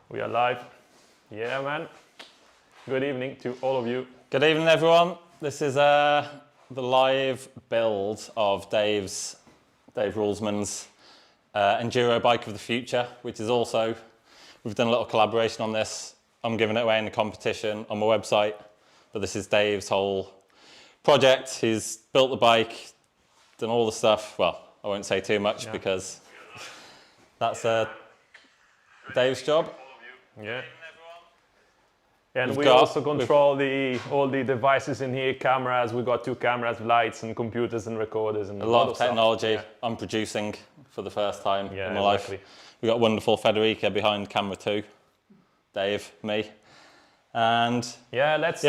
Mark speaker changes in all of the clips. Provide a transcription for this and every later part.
Speaker 1: We are live. Yeah, man. Good evening to all of you.
Speaker 2: Good evening, everyone. This is the live build of Dave Rulesman's Enduro Bike of the Future, which is also, we've done a little collaboration on this. I'm giving it away in a competition on my website, but this is Dave's whole project. He's built the bike, done all the stuff. Well, I won't say too much because that's Dave's job.
Speaker 1: Yeah. And we also control all the devices in here, cameras. We got 2 cameras, lights, and computers and recorders and
Speaker 2: a lot of technology.
Speaker 1: Yeah.
Speaker 2: I'm producing for the first time in my
Speaker 1: exactly.
Speaker 2: life. We got wonderful Federica behind camera 2, Dave, me, and
Speaker 1: let's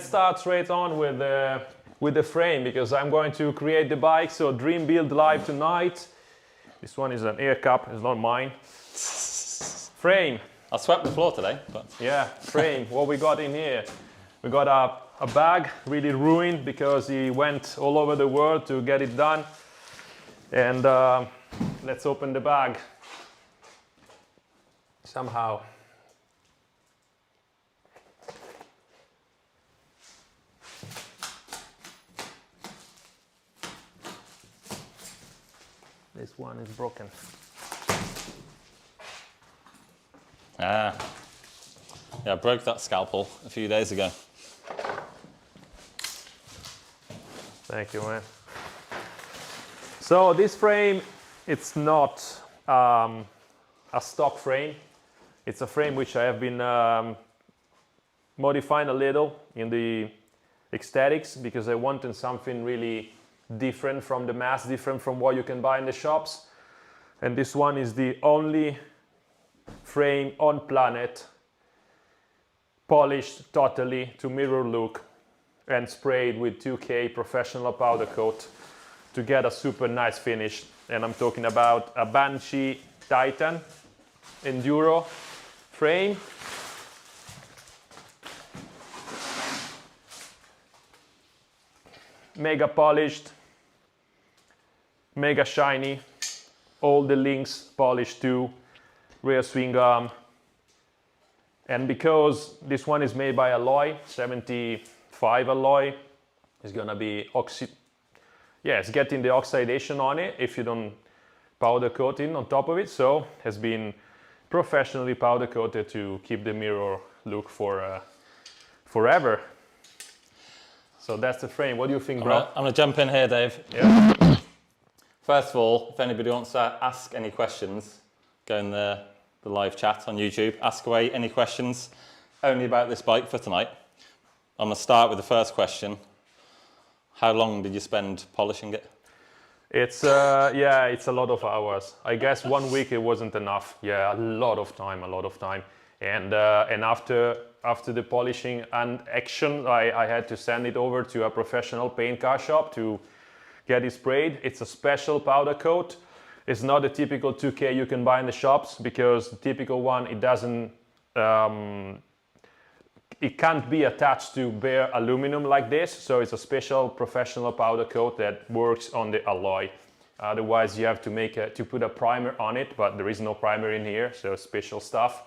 Speaker 1: start straight on with the frame, because I'm going to create the bike. So Dream Build live tonight. This one is an air cup. It's not mine. Frame.
Speaker 2: I swept the floor today. But.
Speaker 1: Yeah, frame. What we got in here? We got a bag really ruined because he went all over the world to get it done. And let's open the bag. Somehow. This one is broken.
Speaker 2: Yeah, I broke that scalpel a few days ago.
Speaker 1: Thank you, man. So this frame, it's not a stock frame. It's a frame which I have been modifying a little in the aesthetics, because I wanted something really different from the mass, different from what you can buy in the shops. And this one is the only frame on planet polished totally to mirror look and sprayed with 2K professional powder coat to get a super nice finish. And I'm talking about a Banshee Titan Enduro frame. Mega polished, mega shiny, all the links polished too. Rear swing arm, and because this one is made by alloy, 75 alloy, it's gonna be it's getting the oxidation on it if you don't powder coat it on top of it, so has been professionally powder coated to keep the mirror look for forever. So that's the frame. What do you think, bro?
Speaker 2: I'm gonna jump in here, Dave.
Speaker 1: Yeah.
Speaker 2: First of all, if anybody wants to ask any questions, go in the live chat on YouTube, ask away any questions only about this bike for tonight. I'm going to start with the first question. How long did you spend polishing it?
Speaker 1: It's it's a lot of hours. I guess 1 week it wasn't enough. Yeah, a lot of time. And after the polishing and action, I had to send it over to a professional paint car shop to get it sprayed. It's a special powder coat. It's not the typical 2K you can buy in the shops, because the typical one, it doesn't, it can't be attached to bare aluminum like this. So it's a special professional powder coat that works on the alloy. Otherwise, you have to put a primer on it, but there is no primer in here, so special stuff.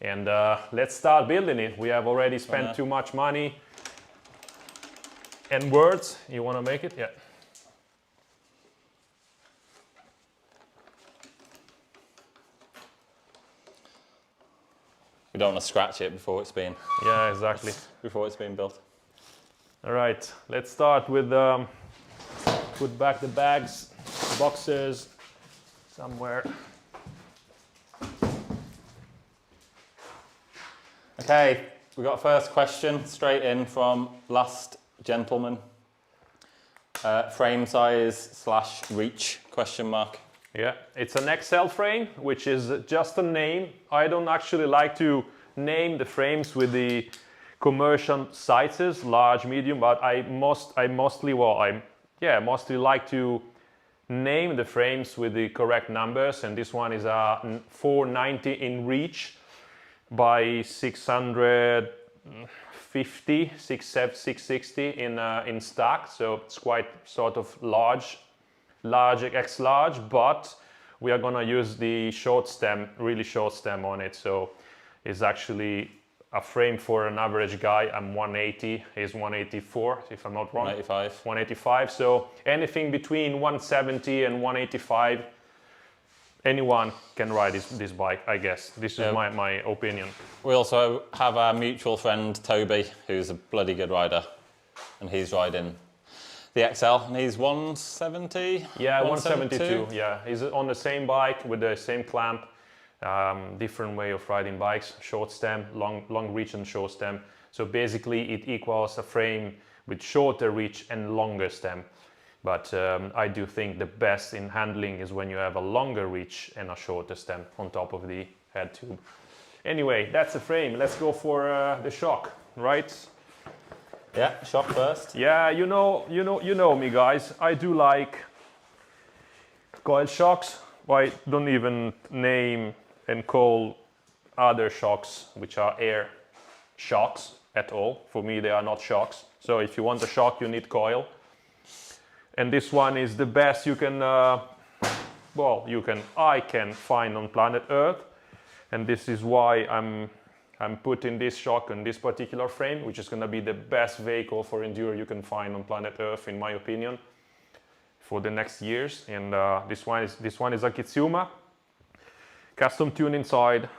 Speaker 1: And let's start building it. We have already spent too much money and words. You want to make it? Yeah.
Speaker 2: We don't want to scratch it before it's been.
Speaker 1: Yeah, exactly.
Speaker 2: Before it's been built.
Speaker 1: All right, let's start with put back the bags, boxes somewhere.
Speaker 2: Okay, we got a first question straight in from last gentleman. Frame size / reach ?
Speaker 1: Yeah, it's an XL frame, which is just a name. I don't actually like to name the frames with the commercial sizes, large, medium, but I mostly like to name the frames with the correct numbers. And this one is a 490 in reach by 650, 660 in stock. So it's quite sort of large X large, but we are gonna use the short stem, really short stem on it. So is actually a frame for an average guy. I'm 180, he's 184, if I'm not wrong.
Speaker 2: 185.
Speaker 1: 185, so anything between 170 and 185, anyone can ride this bike, I guess. This is my opinion.
Speaker 2: We also have our mutual friend Toby, who's a bloody good rider, and he's riding the XL, and he's 170?
Speaker 1: Yeah, 172, yeah. He's on the same bike with the same clamp. Different way of riding bikes, short stem, long reach and short stem. So basically it equals a frame with shorter reach and longer stem. But I do think the best in handling is when you have a longer reach and a shorter stem on top of the head tube. Anyway, that's the frame. Let's go for the shock, right?
Speaker 2: Yeah, shock first.
Speaker 1: Yeah, you know me, guys. I do like coil shocks. I don't even name and call other shocks which are air shocks at all. For me, they are not shocks. So if you want a shock, you need coil. And this one is the best you can, I can find on planet Earth. And this is why I'm putting this shock on this particular frame, which is going to be the best vehicle for enduro you can find on planet Earth, in my opinion, for the next years. And this one is a Kitsuma. Custom tune inside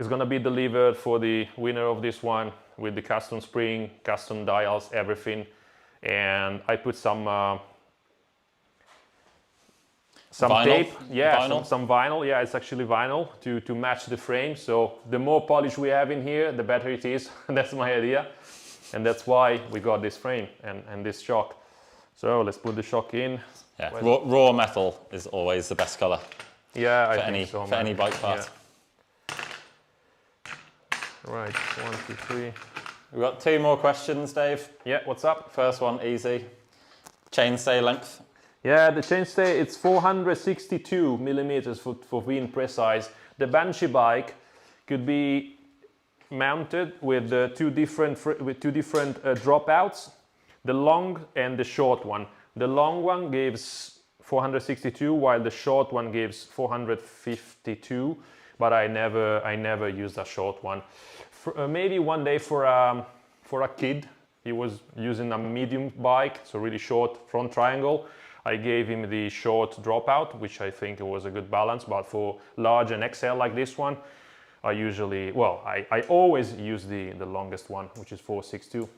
Speaker 1: is going to be delivered for the winner of this one with the custom spring, custom dials, everything. And I put some
Speaker 2: vinyl?
Speaker 1: tape, yeah,
Speaker 2: Vinyl?
Speaker 1: some vinyl. Yeah, it's actually vinyl to match the frame. So the more polish we have in here, the better it is. That's my idea, and that's why we got this frame and this shock. So let's put the shock in.
Speaker 2: Yeah, raw metal is always the best color.
Speaker 1: Yeah, I
Speaker 2: for
Speaker 1: think
Speaker 2: any
Speaker 1: so,
Speaker 2: for any bike part.
Speaker 1: Yeah. Right, 1, 2, 3.
Speaker 2: We've got 2 more questions, Dave.
Speaker 1: Yeah, what's up?
Speaker 2: First one, easy. Chainstay length.
Speaker 1: Yeah, the chainstay, it's 462 millimeters for being precise. The Banshee bike could be mounted with two different dropouts, the long and the short one. The long one gives 462, while the short one gives 452. But I never used a short one. Maybe one day for a kid, he was using a medium bike, so really short front triangle. I gave him the short dropout, which I think it was a good balance. But for large and XL like this one, I always use the longest one, which is 462.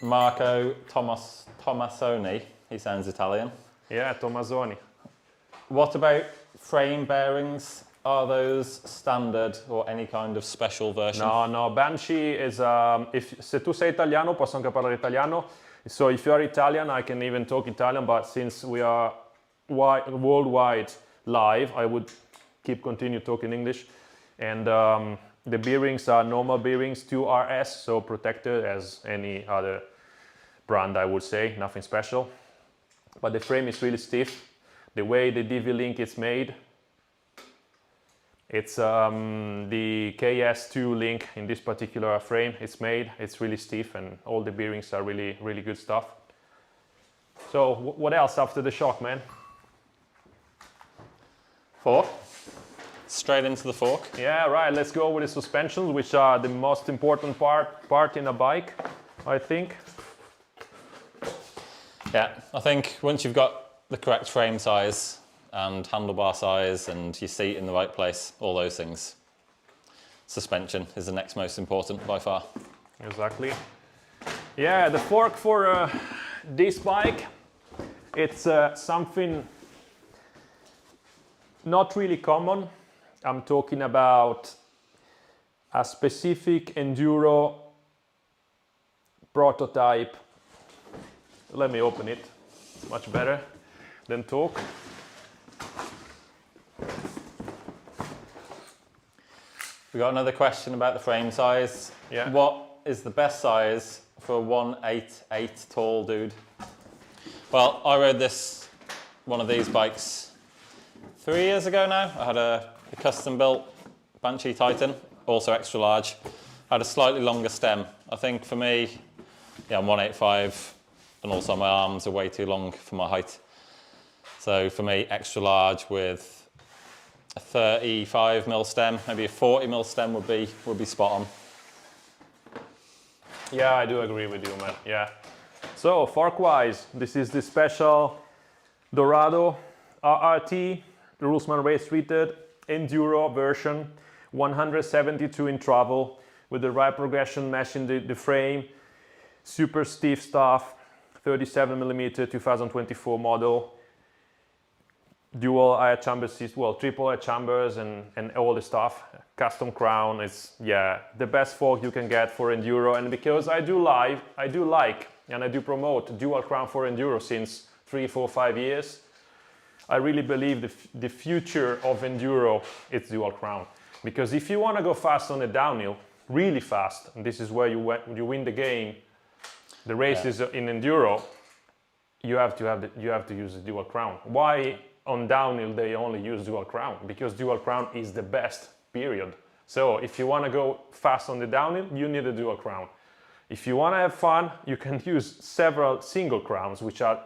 Speaker 2: Marco Tomasoni, he sounds Italian.
Speaker 1: Yeah, Tomasoni.
Speaker 2: What about frame bearings? Are those standard or any kind of special version?
Speaker 1: No, Banshee is, se tu sei italiano, posso anche parlare italiano. So if you are Italian, I can even talk Italian, but since we are worldwide live, I would continue talking English. And the bearings are normal bearings, 2RS, so protected as any other brand, I would say, nothing special. But the frame is really stiff. The way the DV link is made, it's the KS2 link in this particular frame. It's made, it's really stiff, and all the bearings are really, really good stuff. So what else after the shock, man?
Speaker 2: Fork. Straight into the fork.
Speaker 1: Yeah, right. Let's go with the suspensions, which are the most important part in a bike, I think.
Speaker 2: Yeah, I think once you've got the correct frame size and handlebar size and your seat in the right place, all those things, suspension is the next most important by far.
Speaker 1: Exactly. Yeah, the fork for this bike, it's something not really common. I'm talking about a specific enduro prototype. Let me open it. It's much better than talk.
Speaker 2: We got another question about the frame size.
Speaker 1: Yeah.
Speaker 2: What is the best size for a 188 tall dude? Well, I rode one of these bikes 3 years ago now. I had a custom built Banshee Titan, also extra large. I had a slightly longer stem. I think for me, yeah, I'm 185, and also my arms are way too long for my height. So for me, extra large with a 35mm stem, maybe a 40mm stem would be spot on.
Speaker 1: Yeah, I do agree with you, man. Yeah. So fork-wise, this is the special Dorado RRT, Rulesman Race Treated Enduro version, 172 in travel, with the right progression matching the frame, super stiff stuff, 37mm 2024 model, dual air chamber system, well, triple air chambers and all the stuff. Custom crown is, yeah, the best fork you can get for enduro. And because I do like and I do promote dual crown for enduro since 3, 4, 5 years, I really believe the future of enduro is dual crown. Because if you want to go fast on the downhill, really fast, and this is where you win the game, the races in enduro, you have to use the dual crown. Why on downhill they only use dual crown? Because dual crown is the best, period. So if you want to go fast on the downhill, you need a dual crown. If you want to have fun, you can use several single crowns, which are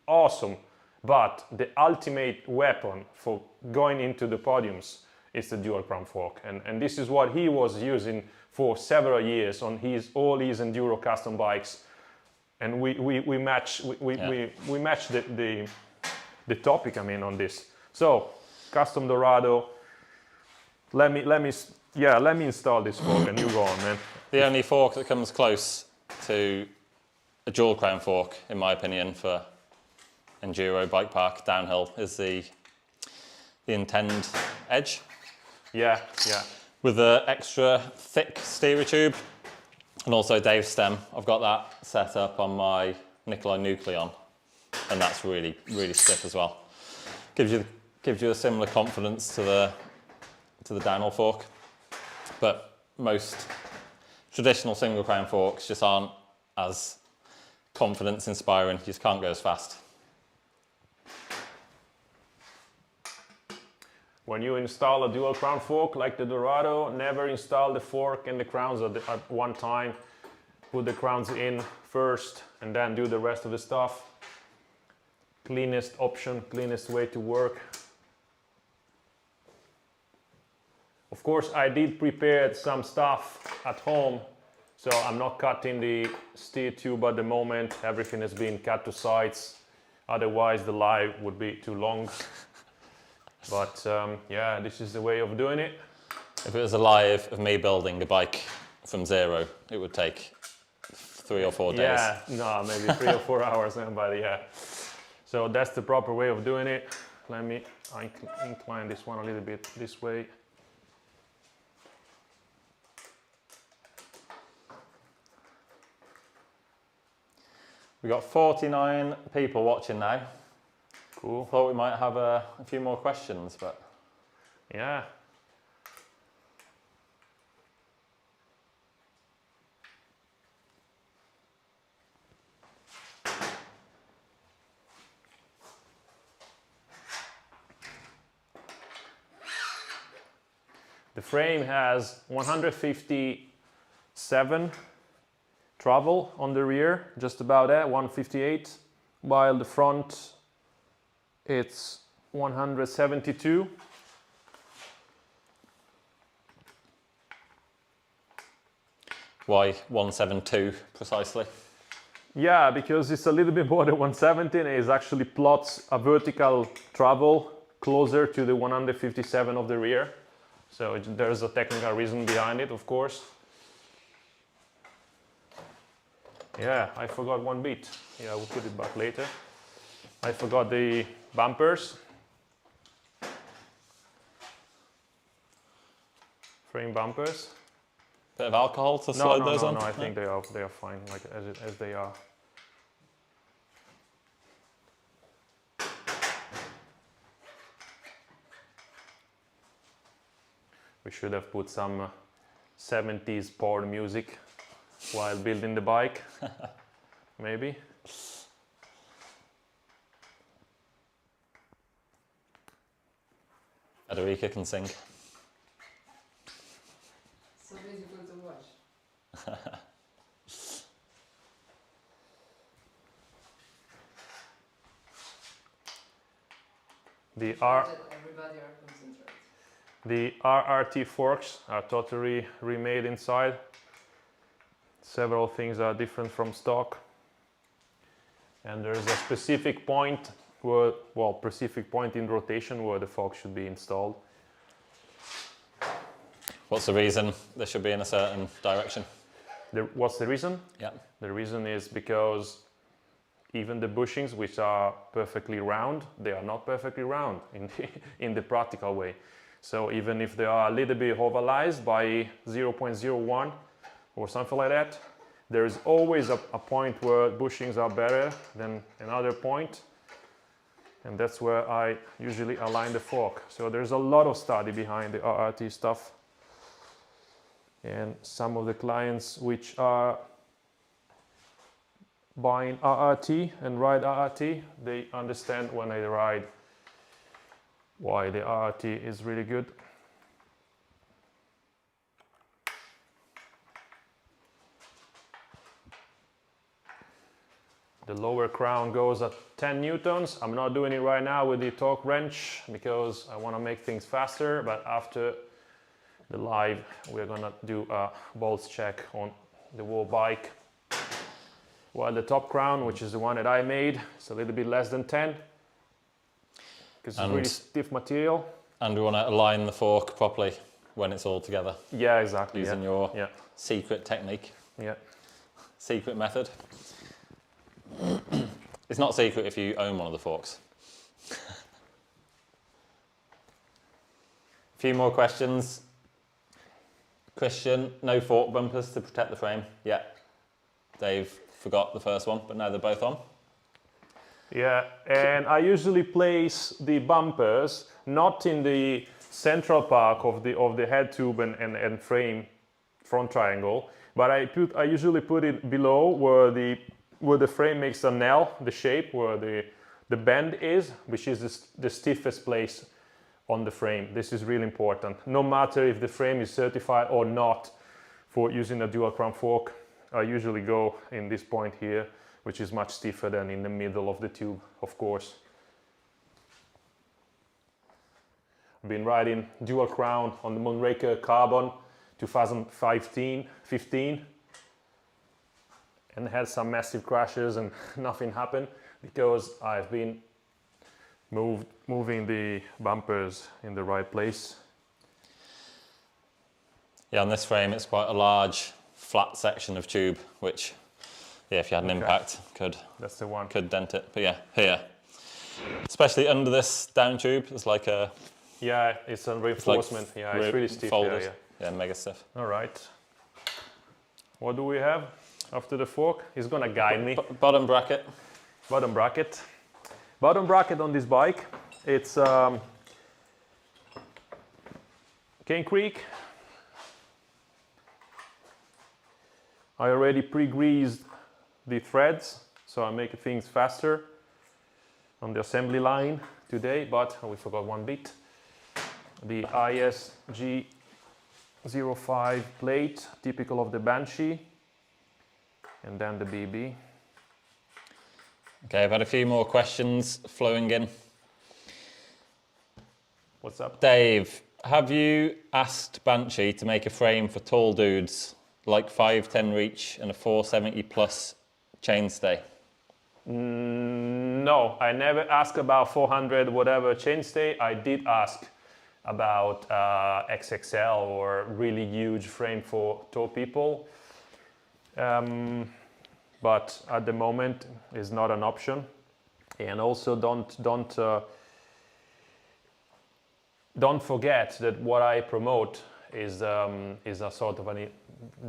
Speaker 1: awesome, but the ultimate weapon for going into the podiums is the dual crown fork. And this is what he was using for several years on all his enduro custom bikes. And we match the topic, I mean, on this. So custom Dorado. Let me install this fork and you go on, man.
Speaker 2: The only fork that comes close to a dual crown fork, in my opinion, for enduro bike park downhill is the Intend Edge.
Speaker 1: Yeah.
Speaker 2: With the extra thick steerer tube and also Dave's stem. I've got that set up on my Nikolai Nucleon, and that's really, really stiff as well. Gives you a similar confidence to the downhill fork, but most traditional single crown forks just aren't as confidence inspiring. You just can't go as fast.
Speaker 1: When you install a dual crown fork like the Dorado, never install the fork and the crowns at one time. Put the crowns in first and then do the rest of the stuff. Cleanest option, cleanest way to work. Of course, I did prepare some stuff at home, so I'm not cutting the steer tube at the moment. Everything has been cut to size, otherwise the live would be too long. But yeah, this is the way of doing it.
Speaker 2: If it was a live of me building a bike from zero, it would take 3 or 4 days.
Speaker 1: Yeah, no, maybe 3 or 4 hours, but yeah. So that's the proper way of doing it. Let me incline this one a little bit this way.
Speaker 2: We've got 49 people watching now.
Speaker 1: Cool.
Speaker 2: Thought we might have a few more questions, but
Speaker 1: yeah. The frame has 157 travel on the rear, just about that, 158, while the front it's 172.
Speaker 2: why 172 precisely?
Speaker 1: Yeah, because it's a little bit more than 170 and it actually plots a vertical travel closer to the 157 of the rear. So there's a technical reason behind it, of course. Yeah, I forgot one bit. Yeah, we'll put it back later. I forgot the bumpers. Frame bumpers.
Speaker 2: Bit of alcohol to slide those on?
Speaker 1: No, I think they are fine, like as they are. We should have put some 70s porn music while building the bike, maybe.
Speaker 2: Federica can sing.
Speaker 3: So difficult to watch.
Speaker 1: The
Speaker 3: That everybody are concentrated.
Speaker 1: The RRT forks are totally remade inside. Several things are different from stock. And there's a specific point where, well, specific point in rotation where the fork should be installed.
Speaker 2: What's the reason they should be in a certain direction?
Speaker 1: What's the reason?
Speaker 2: Yeah.
Speaker 1: The reason is because even the bushings, which are perfectly round, they are not perfectly round in the practical way. So even if they are a little bit ovalized by 0.01 or something like that, there is always a point where bushings are better than another point, and that's where I usually align the fork. So there's a lot of study behind the RRT stuff, and some of the clients which are buying RRT and ride RRT, they understand when they ride why the RRT is really good. The lower crown goes at 10 newtons. I'm not doing it right now with the torque wrench because I want to make things faster, but after the live we're gonna do a bolts check on the whole bike. While the top crown, which is the one that I made, is a little bit less than 10 because it's really stiff material.
Speaker 2: And we want to align the fork properly when it's all together.
Speaker 1: Yeah, exactly.
Speaker 2: Using your secret technique.
Speaker 1: Yeah.
Speaker 2: Secret method. It's not secret if you own one of the forks. A few more questions. Christian, no fork bumpers to protect the frame. Yeah. Dave forgot the first one, but now they're both on.
Speaker 1: Yeah, and I usually place the bumpers not in the central part of the head tube and frame front triangle, but I usually put it below where the frame makes an L, the shape where the bend is, which is the stiffest place on the frame. This is really important. No matter if the frame is certified or not for using a dual crown fork, I usually go in this point here, which is much stiffer than in the middle of the tube, of course. I've been riding dual crown on the Moonraker Carbon 2015, and had some massive crashes and nothing happened because I've been moving the bumpers in the right place.
Speaker 2: Yeah, on this frame it's quite a large flat section of tube, which, yeah, if you had an impact,
Speaker 1: That's the one.
Speaker 2: could dent it. But yeah, here, especially under this down tube, it's like a...
Speaker 1: Yeah, it's a reinforcement. It's really stiff.
Speaker 2: Folded. Yeah, mega stiff.
Speaker 1: All right. What do we have after the fork? He's gonna guide me.
Speaker 2: Bottom bracket.
Speaker 1: Bottom bracket. Bottom bracket on this bike. It's Cane Creek. I already pre-greased the threads, so I make things faster on the assembly line today, but we forgot one bit. The ISG05 plate, typical of the Banshee, and then the BB.
Speaker 2: Okay, I've had a few more questions flowing in.
Speaker 1: What's up?
Speaker 2: Dave, have you asked Banshee to make a frame for tall dudes, like 5'10" reach and a 470 plus chainstay?
Speaker 1: No, I never asked about 400 whatever chainstay. I did ask about XXL or really huge frame for tall people, but at the moment is not an option. And also don't forget that what I promote is a sort of a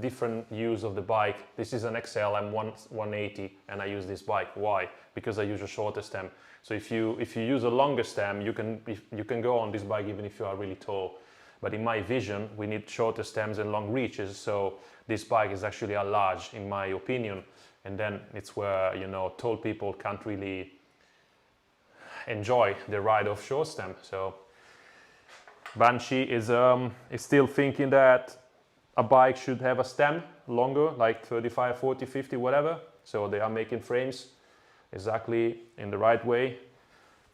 Speaker 1: different use of the bike. This is an XL, I'm 180, and I use this bike. Why? Because I use a shorter stem. So if you use a longer stem, you can go on this bike even if you are really tall. But in my vision, we need shorter stems and long reaches. So this bike is actually a large, in my opinion. And then it's where, you know, tall people can't really enjoy the ride of short stem. So Banshee is still thinking that a bike should have a stem longer, like 35, 40, 50, whatever. So they are making frames exactly in the right way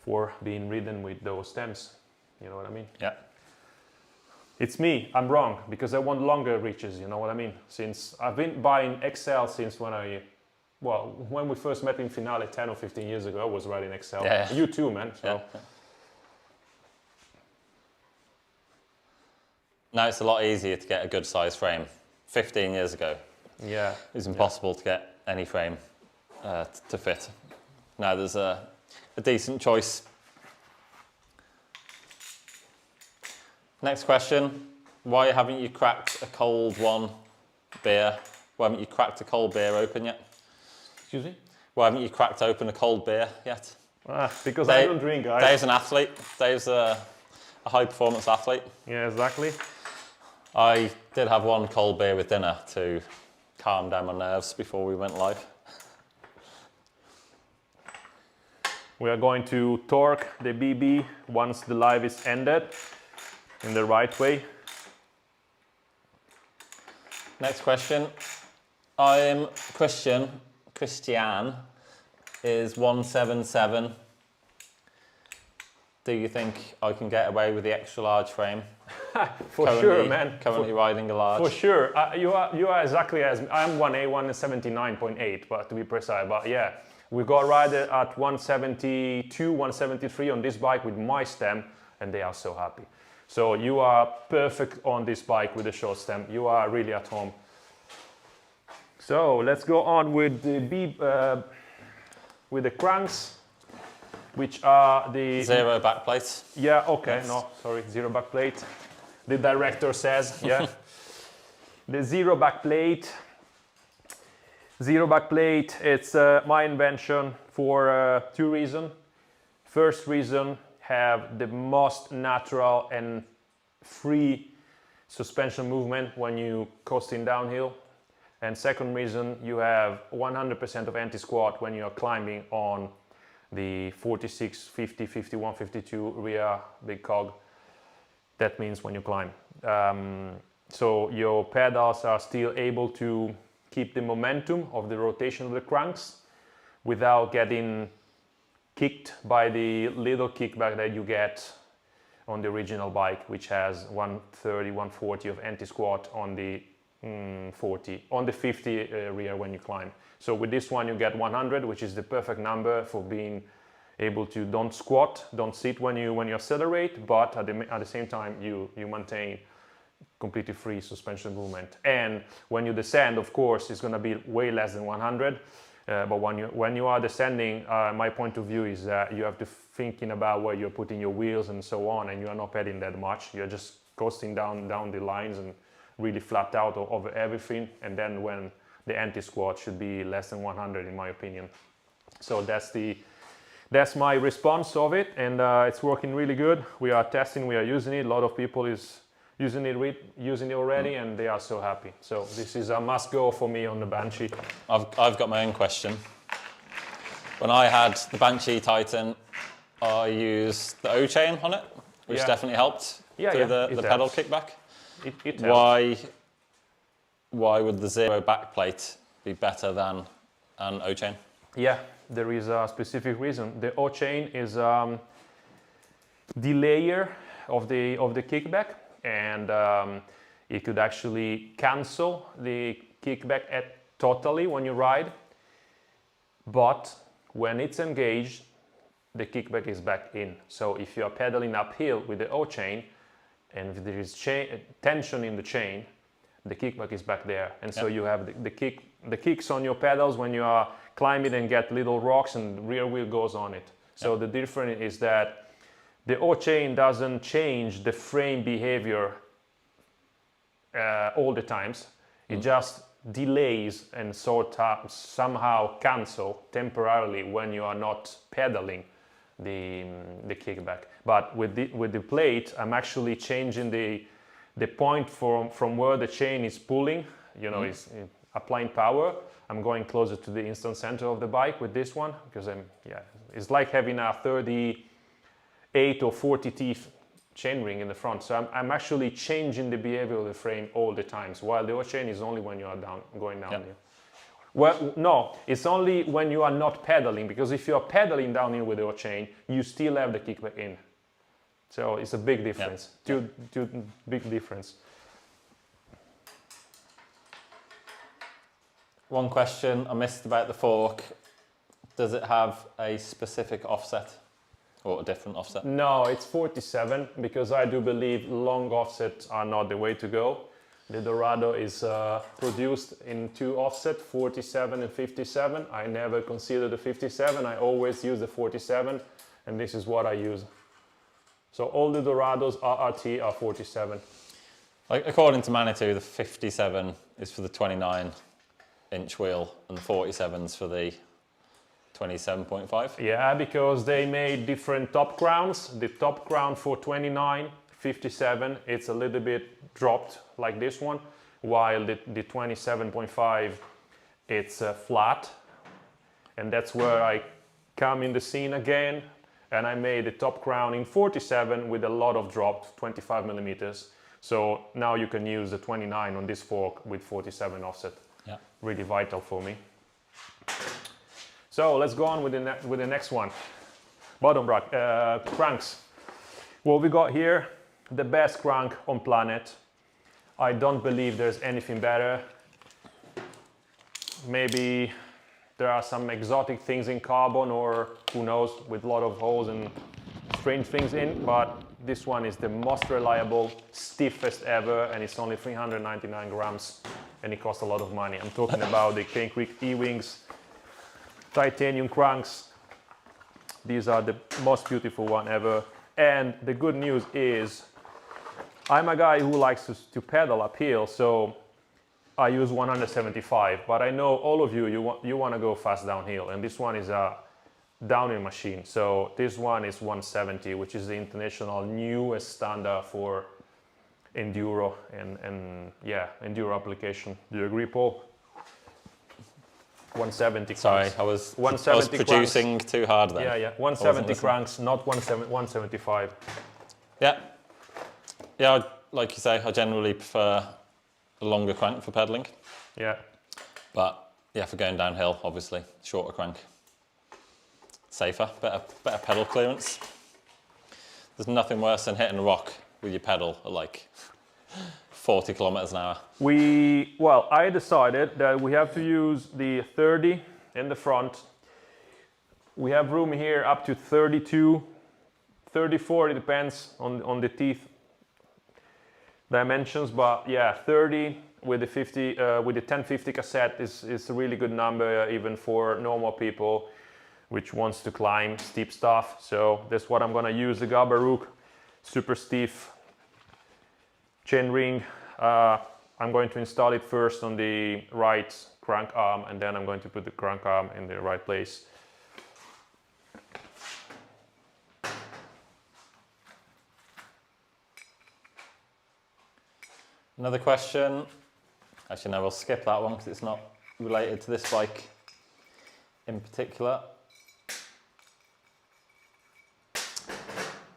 Speaker 1: for being ridden with those stems. You know what I mean?
Speaker 2: Yeah.
Speaker 1: It's me, I'm wrong, because I want longer reaches, you know what I mean? Since I've been buying XL since when we first met in Finale 10 or 15 years ago, I was riding XL.
Speaker 2: Yeah.
Speaker 1: You too, man. So.
Speaker 2: Yeah. Now it's a lot easier to get a good size frame. 15 years ago,
Speaker 1: Yeah.
Speaker 2: it was impossible to get any frame to fit. Now there's a decent choice. Next question, why haven't you cracked a cold beer? Why haven't you cracked a cold beer open yet?
Speaker 1: Excuse me?
Speaker 2: Why haven't you cracked open a cold beer yet?
Speaker 1: Because I don't drink, guys.
Speaker 2: Dave's an athlete. Dave's a high performance athlete.
Speaker 1: Yeah, exactly.
Speaker 2: I did have one cold beer with dinner to calm down my nerves before we went live.
Speaker 1: We are going to torque the BB once the live is ended in the right way.
Speaker 2: Next question. I'm Christian. Is 177. Do you think I can get away with the extra large frame?
Speaker 1: For sure, man.
Speaker 2: Currently riding a large.
Speaker 1: For sure. You are exactly as I'm 1A, 179.8, but to be precise. But yeah, we got ride at 172, 173 on this bike with my stem, and they are so happy. So you are perfect on this bike with the short stem. You are really at home. So let's go on with the cranks, which are the
Speaker 2: zero back plates.
Speaker 1: Yeah. Okay.
Speaker 2: Yes.
Speaker 1: No, sorry. Zero back plate. The director says. Yeah. The zero back plate. Zero back plate. It's my invention for two reasons. First reason, have the most natural and free suspension movement when you coasting downhill. And second reason, you have 100% of anti-squat when you're climbing on the 46, 50, 51, 52 rear big cog. That means when you climb. So your pedals are still able to keep the momentum of the rotation of the cranks without getting kicked by the little kickback that you get on the original bike, which has 130, 140 of anti-squat on the 40, on the 50 rear when you climb. So with this one you get 100, which is the perfect number for being able to don't squat, don't sit when you accelerate, but at the same time you maintain completely free suspension movement. And when you descend, of course, it's going to be way less than 100. But when you are descending, my point of view is that you have to thinking about where you're putting your wheels and so on, and you are not pedaling that much. You're just coasting down the lines and really flat out over everything. And then when the anti-squat should be less than 100, in my opinion. So that's my response of it, and it's working really good. We are testing, we are using it. A lot of people is using it already, and they are so happy. So this is a must go for me on the Banshee.
Speaker 2: I've got my own question. When I had the Banshee Titan, I used the O-chain on it, which definitely helped through the pedal kickback.
Speaker 1: It helps.
Speaker 2: Why would the zero backplate be better than an O-chain?
Speaker 1: Yeah, there is a specific reason. The O-chain is the layer of the kickback, and it could actually cancel the kickback totally when you ride. But when it's engaged, the kickback is back in. So if you are pedaling uphill with the O-chain, and if there is tension in the chain, the kickback is back there. And so you have the kicks on your pedals when you are climbing and get little rocks, and the rear wheel goes on it. So the difference is that the O-chain doesn't change the frame behavior all the times. It just delays and somehow cancel temporarily when you are not pedaling the kickback. But with the plate, I'm actually changing the point from where the chain is pulling, is applying power. I'm going closer to the instant center of the bike with this one, because it's like having a 38 or 40 teeth chainring in the front. So I'm actually changing the behavior of the frame all the times, while the O-chain is only when you are going down there. Well, no, it's only when you are not pedaling, because if you are pedaling downhill with your chain, you still have the kickback in. So it's a big difference. Two big difference.
Speaker 2: One question I missed about the fork. Does it have a specific offset or a different offset?
Speaker 1: No, it's 47, because I do believe long offsets are not the way to go. The Dorado is produced in 2 offset, 47 and 57. I never consider the 57, I always use the 47, and this is what I use. So all the Dorados RRT are 47.
Speaker 2: Like, according to Manitou, the 57 is for the 29-inch wheel and the 47's for the 27.5.
Speaker 1: Yeah, because they made different top crowns. The top crown for 29, 57, it's a little bit dropped like this one, while the 27.5, it's flat. And that's where I come in the scene again, and I made the top crown in 47 with a lot of drop, 25 millimeters. So now you can use the 29 on this fork with 47 offset.
Speaker 2: Yeah.
Speaker 1: Really vital for me. So let's go on with the next one. Bottom cranks. What we got here, the best crank on planet. I don't believe there's anything better. Maybe there are some exotic things in carbon, or who knows, with a lot of holes and strange things in, but this one is the most reliable, stiffest ever, and it's only 399 grams, and it costs a lot of money. I'm talking about the Cane Creek E-Wings titanium cranks. These are the most beautiful one ever. And the good news is, I'm a guy who likes to pedal uphill, so I use 175, but I know all of you want to go fast downhill, and this one is a downhill machine. So this one is 170, which is the international newest standard for enduro and yeah, enduro application. Do you agree, Paul? 170
Speaker 2: Sorry,
Speaker 1: cranks.
Speaker 2: I was
Speaker 1: 170
Speaker 2: producing
Speaker 1: cranks.
Speaker 2: too hard then.
Speaker 1: Yeah, 170 cranks, not 175.
Speaker 2: Yeah. Yeah, like you say, I generally prefer a longer crank for pedaling.
Speaker 1: Yeah.
Speaker 2: But yeah, for going downhill, obviously, shorter crank. Safer, better pedal clearance. There's nothing worse than hitting a rock with your pedal at like 40 kilometers an hour.
Speaker 1: Well, I decided that we have to use the 30 in the front. We have room here up to 32, 34, it depends on the teeth dimensions, but yeah, 30 with the 50 with the 1050 cassette is a really good number, even for normal people which wants to climb steep stuff. So that's what I'm gonna use, the Gabarook super stiff chain ring. I'm going to install it first on the right crank arm, and then I'm going to put the crank arm in the right place.
Speaker 2: Another question. Actually, no, we'll skip that one because it's not related to this bike in particular.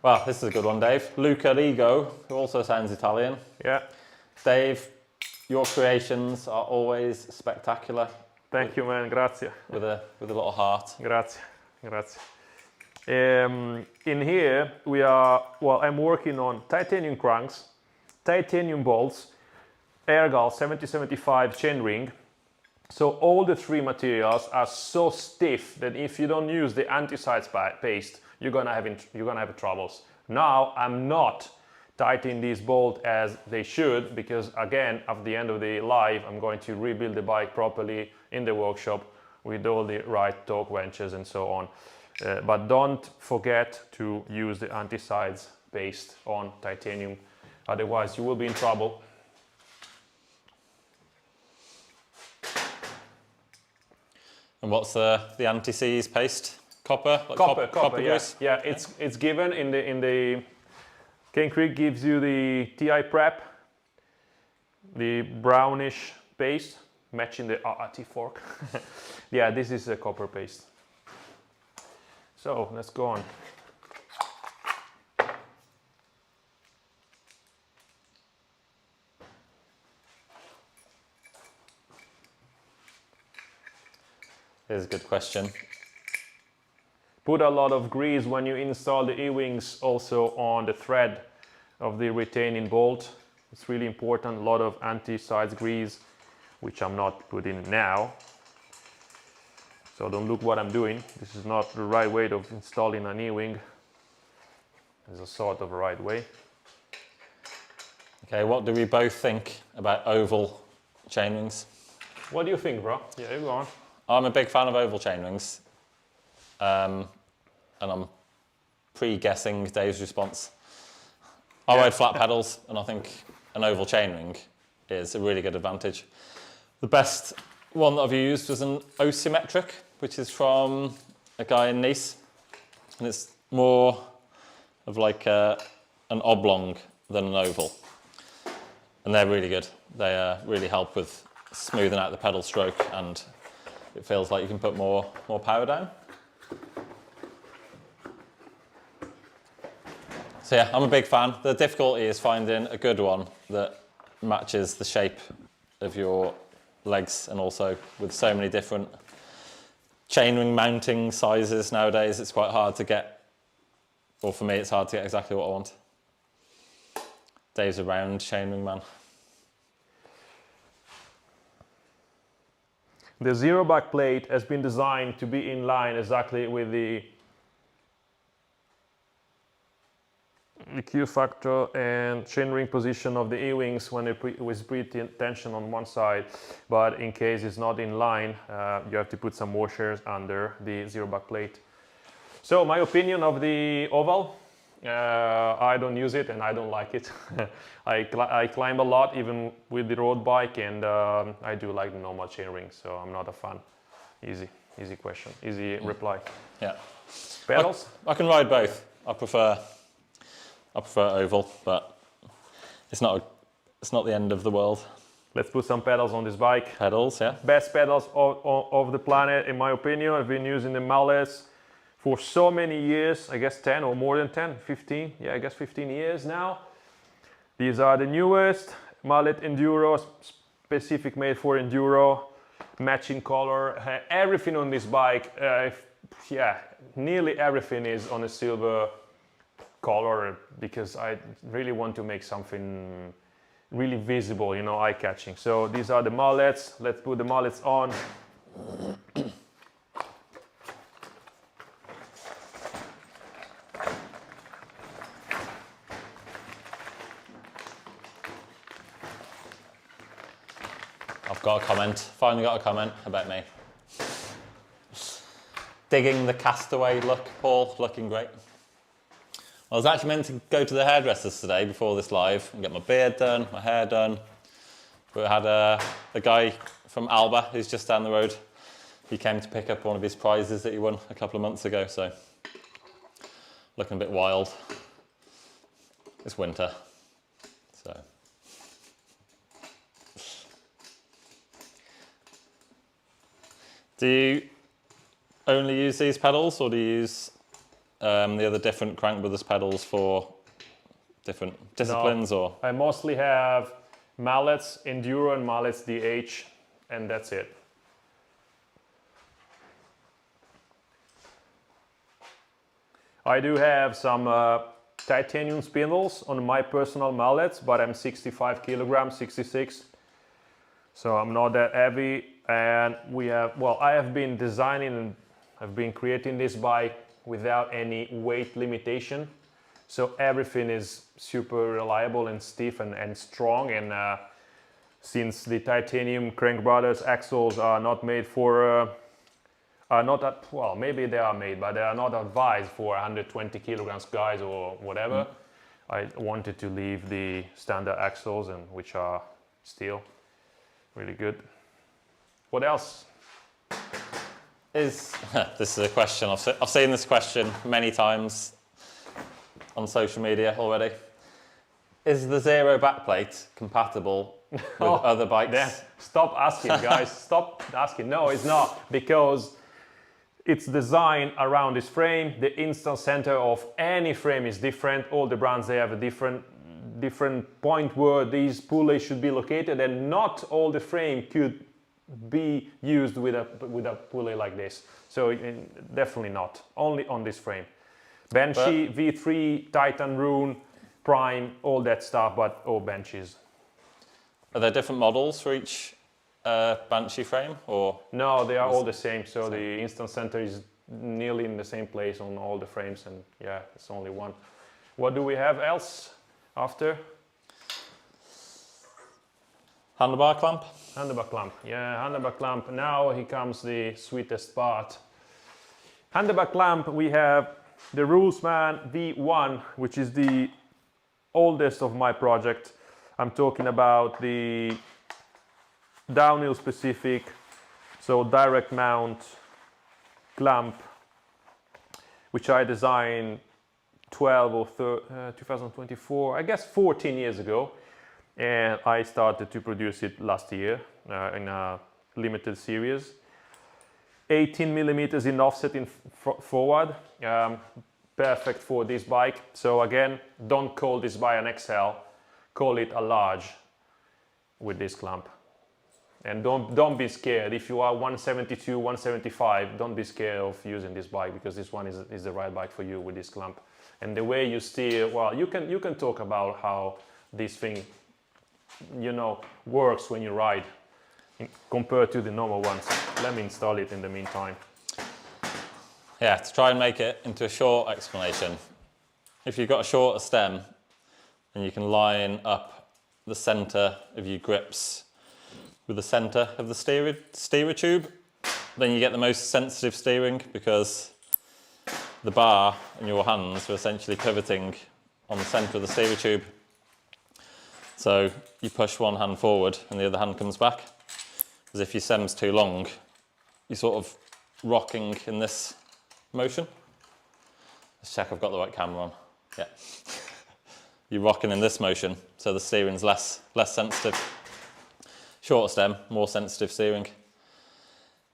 Speaker 2: Well, this is a good one, Dave. Luca Rigo, who also sounds Italian.
Speaker 1: Yeah.
Speaker 2: Dave, your creations are always spectacular.
Speaker 1: Thank you, man. Grazie.
Speaker 2: With a little heart.
Speaker 1: Grazie. Grazie. In here we are. Well, I'm working on titanium cranks, titanium bolts, Ergal 7075 chainring. So all the 3 materials are so stiff that if you don't use the anti-side paste, you're gonna have troubles. Now I'm not tightening these bolts as they should, because again, at the end of the live, I'm going to rebuild the bike properly in the workshop with all the right torque wrenches and so on. But don't forget to use the anti-sides paste on titanium, otherwise you will be in trouble.
Speaker 2: And what's the anti-seize paste? Copper? Like
Speaker 1: Copper, yeah.
Speaker 2: grease?
Speaker 1: Yeah, it's given in the Cane Creek gives you the TI prep, the brownish paste matching the RRT fork. Yeah, this is a copper paste. So let's go on.
Speaker 2: Here's a good question.
Speaker 1: Put a lot of grease when you install the E-wings also on the thread of the retaining bolt. It's really important, a lot of anti-sides grease, which I'm not putting now. So don't look what I'm doing. This is not the right way of installing an E-wing. There's a sort of right way.
Speaker 2: Okay, what do we both think about oval chain rings?
Speaker 1: What do you think, bro? Yeah, you go on.
Speaker 2: I'm a big fan of oval chain rings. And I'm pre-guessing Dave's response. I ride flat pedals, and I think an oval chainring is a really good advantage. The best one that I've used was an asymmetric, which is from a guy in Nice, and it's more of like an oblong than an oval, and they're really good. They really help with smoothing out the pedal stroke, and it feels like you can put more power down. So yeah, I'm a big fan. The difficulty is finding a good one that matches the shape of your legs, and also with so many different chainring mounting sizes nowadays, it's quite hard to get, or for me, it's hard to get exactly what I want. Dave's a round chainring man.
Speaker 1: The zero back plate has been designed to be in line exactly with the Q factor and chainring position of the E-wings when it was pre-tension on one side, but in case it's not in line, you have to put some washers under the zero back plate. So my opinion of the oval, I don't use it and I don't like it. I climb a lot even with the road bike, and I do like the normal chainring, so I'm not a fan. Easy question, easy reply.
Speaker 2: Yeah.
Speaker 1: Pedals?
Speaker 2: I can ride both. I prefer oval, but it's not the end of the world.
Speaker 1: Let's put some pedals on this bike.
Speaker 2: Pedals, yeah.
Speaker 1: Best pedals of the planet, in my opinion. I've been using the mallets for so many years, I guess 10 or more than 10, 15, yeah, I guess 15 years now. These are the newest mallet Enduro, specific made for Enduro, matching color. Everything on this bike, yeah, nearly everything is on a silver color, because I really want to make something really visible, you know, eye-catching. So these are the mallets. Let's put the mallets on.
Speaker 2: I've got a comment, finally got a comment about me. Digging the castaway look, Paul, looking great. I was actually meant to go to the hairdressers today before this live and get my beard done, my hair done. But I had a guy from Alba, who's just down the road. He came to pick up one of his prizes that he won a couple of months ago, so looking a bit wild. It's winter, so. Do you only use these pedals, or do you use the other different Crank Brothers pedals for different disciplines?
Speaker 1: No,
Speaker 2: or
Speaker 1: I mostly have mallets Enduro and mallets DH, and that's it. I do have some titanium spindles on my personal mallets, but I'm 65 kilograms, 66, so I'm not that heavy. And we have, well, I have been designing and I've been creating this bike without any weight limitation, so everything is super reliable and stiff and strong. And since the titanium Crank Brothers axles are not made for are not at, well, maybe they are made, but they are not advised for 120 kilograms guys or whatever. I wanted to leave the standard axles, and which are still really good. What else?
Speaker 2: this is a question, I've seen this question many times on social media already. Is the zero backplate compatible with other bikes?
Speaker 1: Yeah. Stop asking, guys. Stop asking. No, it's not, because it's designed around this frame. The instant center of any frame is different. All the brands, they have a different point where these pulleys should be located, and not all the frame could be used with a pulley like this. So definitely not. Only on this frame. Banshee, V3, Titan Rune, Prime, all that stuff, but all Banshees.
Speaker 2: Are there different models for each Banshee frame, or?
Speaker 1: No, they are all the same. So the Instant Center is nearly in the same place on all the frames, and yeah, it's only one. What do we have else after?
Speaker 2: Handlebar clamp?
Speaker 1: Handlebar clamp. Yeah, handlebar clamp. Now here comes the sweetest part. Handlebar clamp, we have the Rulesman V1, which is the oldest of my project. I'm talking about the downhill specific, so direct mount clamp, which I designed 2024, I guess 14 years ago. And I started to produce it last year in a limited series. 18 millimeters in offset in forward, perfect for this bike. So again, don't call this bike an XL, call it a large with this clamp. And don't be scared. If you are 172, 175, don't be scared of using this bike, because this one is the right bike for you with this clamp. And the way you steer, well, you can talk about how this thing, you know, works when you ride compared to the normal ones. Let me install it in the meantime.
Speaker 2: Yeah, to try and make it into a short explanation. If you've got a shorter stem, and you can line up the center of your grips with the center of the steerer tube, then you get the most sensitive steering, because the bar in your hands are essentially pivoting on the center of the steerer tube. So you push one hand forward and the other hand comes back. As if your stem's too long, you're sort of rocking in this motion. Let's check I've got the right camera on. Yeah. You're rocking in this motion, so the steering's less sensitive. Shorter stem, more sensitive steering.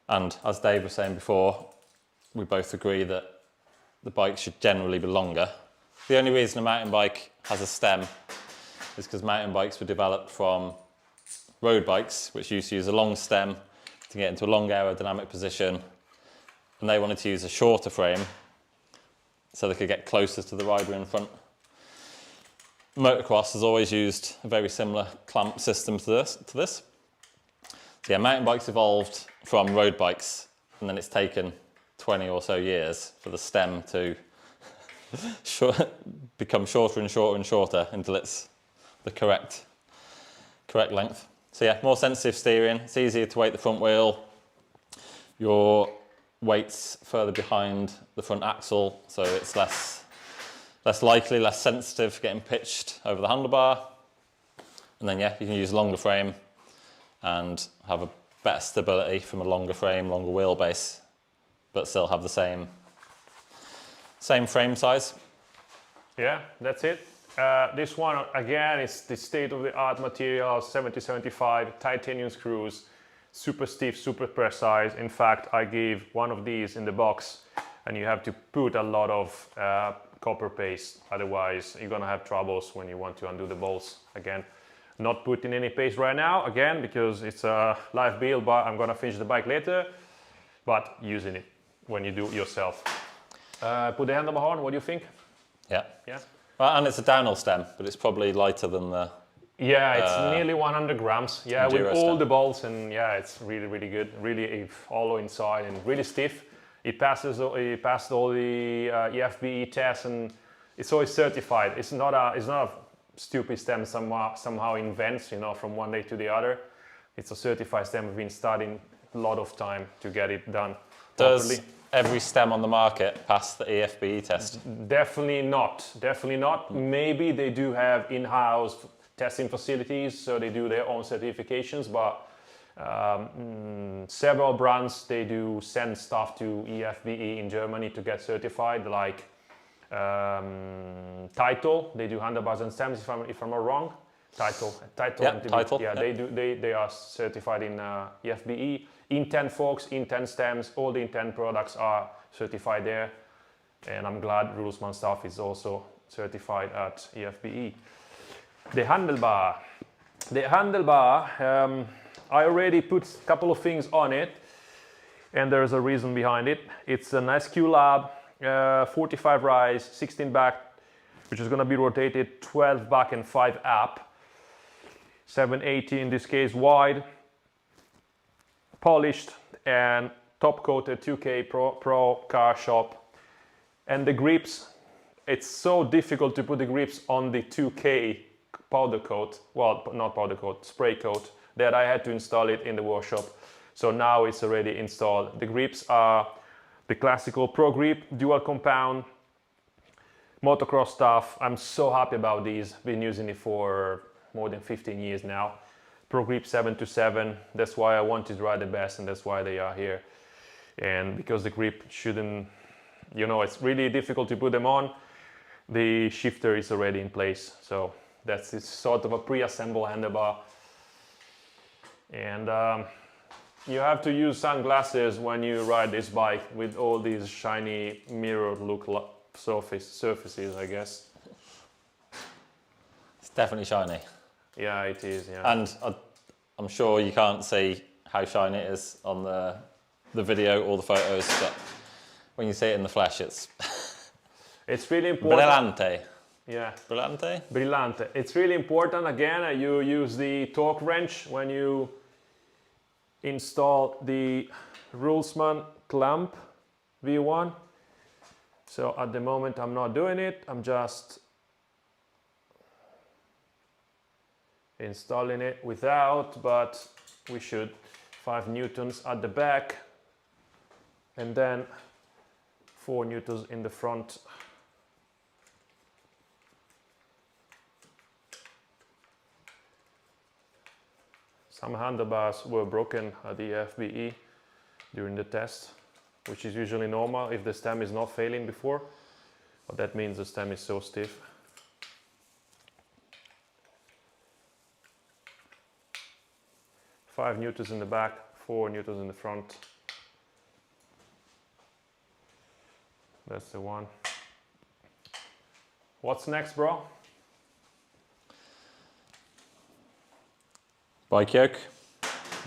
Speaker 2: And as Dave was saying before, we both agree that the bike should generally be longer. The only reason a mountain bike has a stem is because mountain bikes were developed from road bikes, which used to use a long stem to get into a long aerodynamic position, and they wanted to use a shorter frame so they could get closer to the rider in front. Motocross has always used a very similar clamp system to this. So yeah, mountain bikes evolved from road bikes, and then it's taken 20 or so years for the stem to become shorter and shorter and shorter until it's the correct length. So yeah, more sensitive steering. It's easier to weight the front wheel. Your weight's further behind the front axle, so it's less likely, less sensitive for getting pitched over the handlebar. And then yeah, you can use a longer frame and have a better stability from a longer frame, longer wheelbase, but still have the same frame size.
Speaker 1: Yeah, that's it. This one, again, is the state-of-the-art material, 70-75, titanium screws, super stiff, super precise. In fact, I gave one of these in the box, and you have to put a lot of copper paste, otherwise you're gonna have troubles when you want to undo the bolts. Again, not putting any paste right now, again, because it's a live build, but I'm gonna finish the bike later, but using it when you do it yourself. Put the handlebar on, what do you think?
Speaker 2: Yeah.
Speaker 1: Yeah.
Speaker 2: Well, and it's a downhill stem, but it's probably lighter than the...
Speaker 1: Yeah, it's nearly 100 grams. Yeah, with all
Speaker 2: stem.
Speaker 1: the bolts, and yeah, it's really, really good. Really hollow inside and really stiff. It passed all the EFBE tests, and it's always certified. It's not a stupid stem somehow invents, you know, from one day to the other. It's a certified stem. We've been studying a lot of time to get it done properly.
Speaker 2: Does every stem on the market pass the EFBE test?
Speaker 1: Definitely not. Definitely not. Maybe they do have in-house testing facilities, so they do their own certifications, but several brands, they do send stuff to EFBE in Germany to get certified, like Title, they do handlebars and stems, if I'm not wrong. Title,
Speaker 2: yeah, Title.
Speaker 1: Yeah, yeah. They are certified in EFBE. Intent forks, Intent stems, all the Intent products are certified there, and I'm glad Rulesman stuff is also certified at EFBE. The handlebar, I already put a couple of things on it, and there's a reason behind it. It's an SQ Lab 45 rise, 16 back, which is going to be rotated 12 back and 5 up, 780 in this case wide, polished and top coated 2K Pro car shop. And the grips, it's so difficult to put the grips on the 2K powder coat, well, not powder coat, spray coat, that I had to install it in the workshop. So now it's already installed. The grips are the classical Pro Grip, dual compound, motocross stuff. I'm so happy about these. Been using it for more than 15 years now. Pro Grip 727. That's why I wanted to ride the best, and that's why they are here. And because the grip shouldn't, you know, it's really difficult to put them on. The shifter is already in place. So that's sort of a pre-assembled handlebar. And you have to use sunglasses when you ride this bike with all these shiny mirror look surfaces, I guess.
Speaker 2: It's definitely shiny.
Speaker 1: Yeah, it is, yeah.
Speaker 2: And I'm sure you can't see how shiny it is on the video or the photos, but when you see it in the flesh, it's
Speaker 1: it's really important.
Speaker 2: brillante.
Speaker 1: Yeah.
Speaker 2: Brillante?
Speaker 1: Brillante. It's really important, again, you use the torque wrench when you install the Rulesman clamp V1. So at the moment I'm not doing it, I'm just installing it without, but we should. 5 newtons at the back and then 4 newtons in the front. Some handlebars were broken at the FBE during the test, which is usually normal if the stem is not failing before, but that means the stem is so stiff. Five newtons in the back, 4 newtons in the front. That's the one. What's next, bro?
Speaker 2: Bike yoke.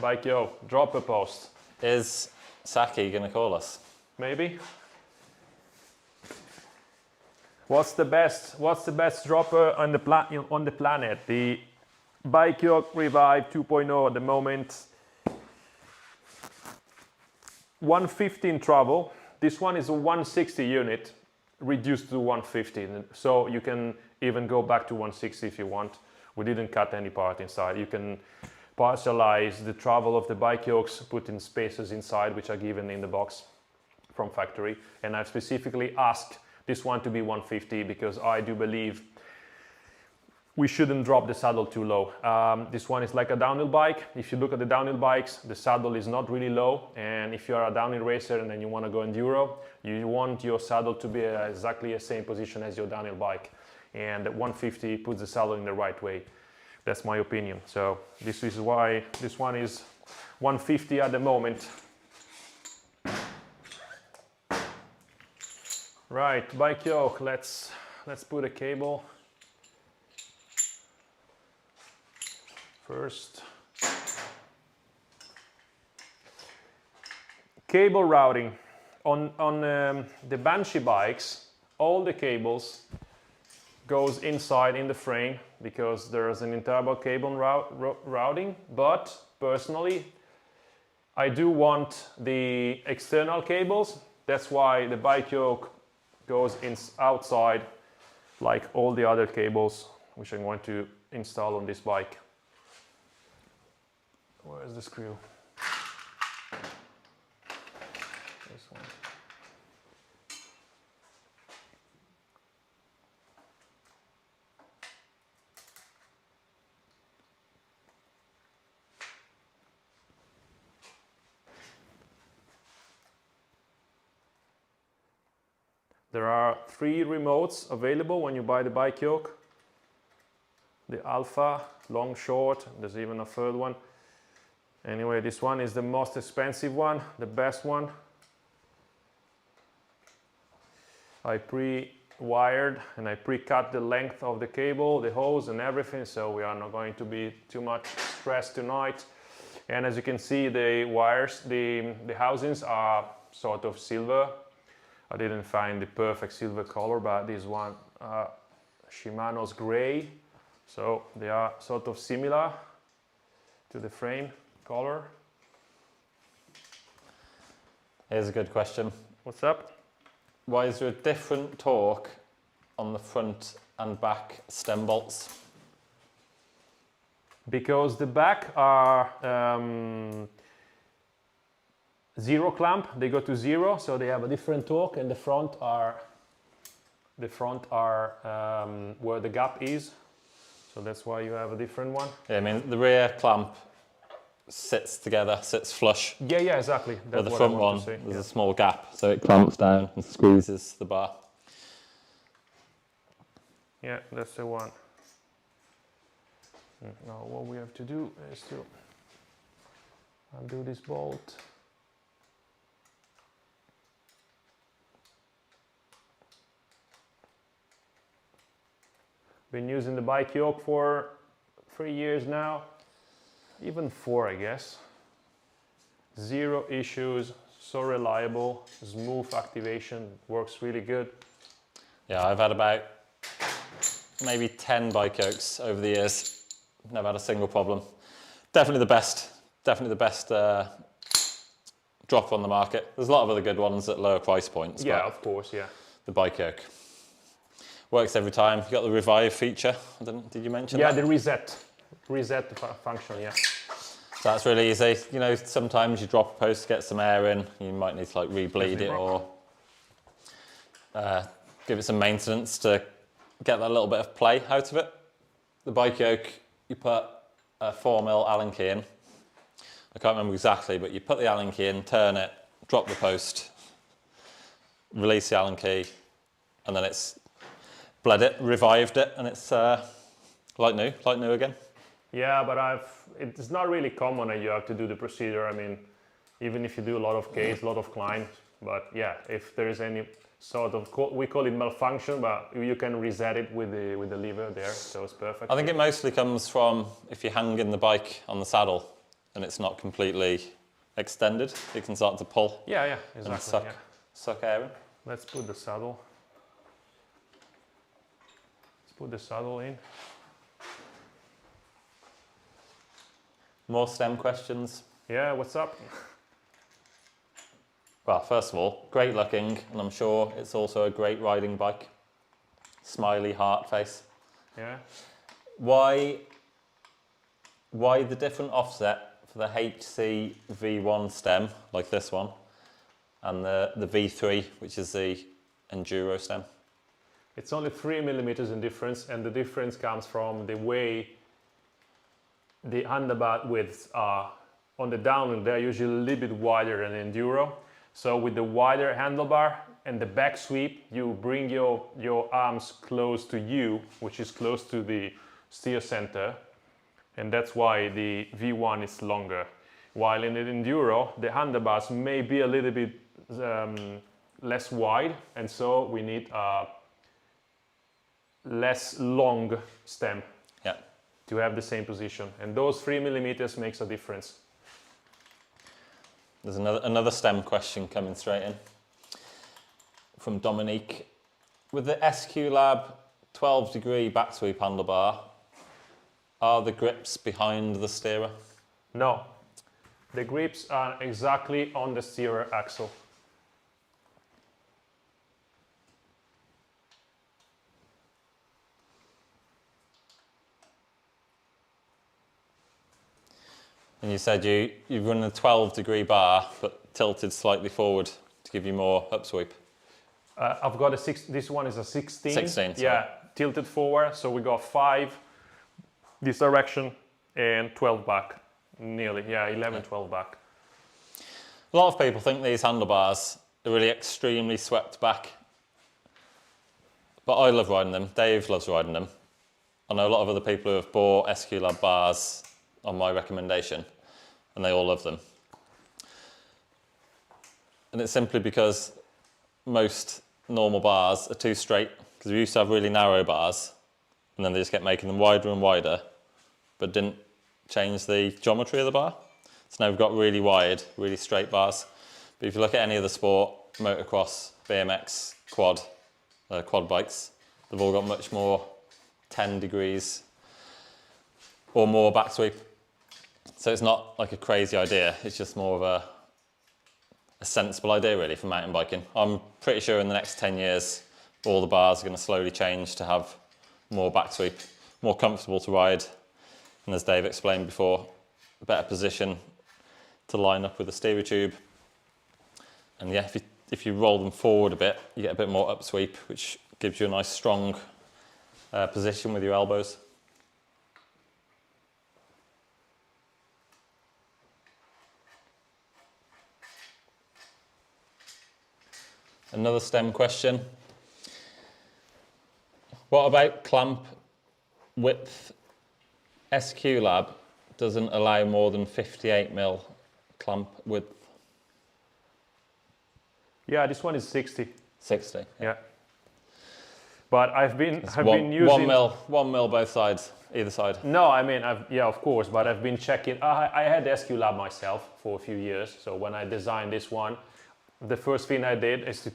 Speaker 1: Bike yoke, dropper post.
Speaker 2: Is Saki going to call us?
Speaker 1: Maybe. What's the best dropper on the planet? The Bike Yoke Revive 2.0 at the moment. 150 in travel. This one is a 160 unit reduced to 150. So you can even go back to 160 if you want. We didn't cut any part inside. You can partialize the travel of the bike yokes, put in spaces inside which are given in the box from factory. And I've specifically asked this one to be 150 because I do believe we shouldn't drop the saddle too low. This one is like a downhill bike. If you look at the downhill bikes, the saddle is not really low. And if you are a downhill racer and then you want to go enduro, you want your saddle to be exactly the same position as your downhill bike. And 150 puts the saddle in the right way. That's my opinion. So this is why this one is 150 at the moment. Right, bike yoke. Let's put a cable first. Cable routing on the Banshee bikes. All the cables goes inside in the frame because there's an internal cable routing, but personally I do want the external cables. That's why the bike yoke goes outside like all the other cables which I'm going to install on this bike. Where is the screw? This one. There are 3 remotes available when you buy the bike yoke. The Alpha, long, short, there's even a third one. Anyway, this one is the most expensive one, the best one. I pre-wired and I pre-cut the length of the cable, the hose and everything, so we are not going to be too much stressed tonight. And as you can see, the wires, the housings are sort of silver. I didn't find the perfect silver color, but this one, Shimano's gray. So they are sort of similar to the frame color.
Speaker 2: Here's a good question.
Speaker 1: What's up?
Speaker 2: Why is there a different torque on the front and back stem bolts?
Speaker 1: Because the back are zero clamp, they go to zero, so they have a different torque, and the front are where the gap is, so that's why you have a different one.
Speaker 2: Yeah, I mean the rear clamp sits together, sits flush.
Speaker 1: Yeah, exactly.
Speaker 2: But
Speaker 1: That's
Speaker 2: the
Speaker 1: what
Speaker 2: front
Speaker 1: I want
Speaker 2: one,
Speaker 1: to say.
Speaker 2: there's a small gap, so it clamps down and squeezes the bar.
Speaker 1: Yeah, that's the one. Now what we have to do is to undo this bolt. Been using the bike yoke for 3 years now, even 4 I guess. Zero issues, so reliable, smooth activation, works really good.
Speaker 2: Yeah, I've had about maybe 10 bike yokes over the years. Never had a single problem. Definitely the best drop on the market. There's a lot of other good ones at lower price points.
Speaker 1: Yeah,
Speaker 2: but
Speaker 1: of course, yeah.
Speaker 2: the bike yoke works every time. You got the revive feature. Did you mention
Speaker 1: Yeah,
Speaker 2: that?
Speaker 1: the reset function, yeah.
Speaker 2: So that's really easy. You know, sometimes you drop a post to get some air in. You might need to like re-bleed it or give it some maintenance to get that little bit of play out of it. The bike yoke, you put a 4mm Allen key in. I can't remember exactly, but you put the Allen key in, turn it, drop the post, release the Allen key, and then it's bled it, revived it, and it's like new again.
Speaker 1: Yeah, but it's not really common that you have to do the procedure. I mean, even if you do a lot of case, a lot of climbs, but yeah, if there is any sort of, we call it malfunction, but you can reset it with the lever there, so it's perfect.
Speaker 2: I think it mostly comes from if you hang in the bike on the saddle and it's not completely extended, it can start to pull.
Speaker 1: Yeah, exactly.
Speaker 2: And suck air in.
Speaker 1: Let's put the saddle. Let's put the saddle in.
Speaker 2: More stem questions.
Speaker 1: Yeah, what's up?
Speaker 2: Well, first of all, great looking, and I'm sure it's also a great riding bike. Smiley heart face.
Speaker 1: Yeah.
Speaker 2: Why the different offset for the HC V1 stem, like this one, and the V3, which is the Enduro stem?
Speaker 1: It's only 3mm in difference, and the difference comes from the way the handlebar widths are. On the downhill, they're usually a little bit wider than Enduro. So with the wider handlebar and the back sweep, you bring your arms close to you, which is close to the steer center. And that's why the V1 is longer. While in the Enduro, the handlebars may be a little bit less wide, and so we need a less long stem to have the same position. And those 3mm makes a difference.
Speaker 2: There's another stem question coming straight in from Dominique. With the SQ Lab 12-degree back sweep handlebar, are the grips behind the steerer?
Speaker 1: No, the grips are exactly on the steerer axle.
Speaker 2: And you said you run a 12-degree bar, but tilted slightly forward to give you more upsweep.
Speaker 1: I've got this one is a 16.
Speaker 2: 16, sorry.
Speaker 1: Yeah, tilted forward, so we got 5 this direction and 12 back, nearly, yeah, 11, 12 back.
Speaker 2: A lot of people think these handlebars are really extremely swept back, but I love riding them. Dave loves riding them. I know a lot of other people who have bought SQ Lab bars on my recommendation, and they all love them. And it's simply because most normal bars are too straight, because we used to have really narrow bars, and then they just kept making them wider and wider, but didn't change the geometry of the bar. So now we've got really wide, really straight bars. But if you look at any other sport, motocross, BMX, quad bikes, they've all got much more 10 degrees or more back sweep. So it's not like a crazy idea, it's just more of a sensible idea really for mountain biking. I'm pretty sure in the next 10 years, all the bars are going to slowly change to have more back sweep, more comfortable to ride. And as Dave explained before, a better position to line up with the steerer tube. And yeah, if you roll them forward a bit, you get a bit more upsweep, which gives you a nice strong position with your elbows. Another STEM question. What about clamp width? SQ Lab doesn't allow more than 58mm clamp width.
Speaker 1: Yeah, this one is 60.
Speaker 2: 60.
Speaker 1: Yeah. But I've been using
Speaker 2: 1 mil both sides, either side.
Speaker 1: No, I mean, yeah, of course, but I've been checking. I had SQ Lab myself for a few years. So when I designed this one, the first thing I did is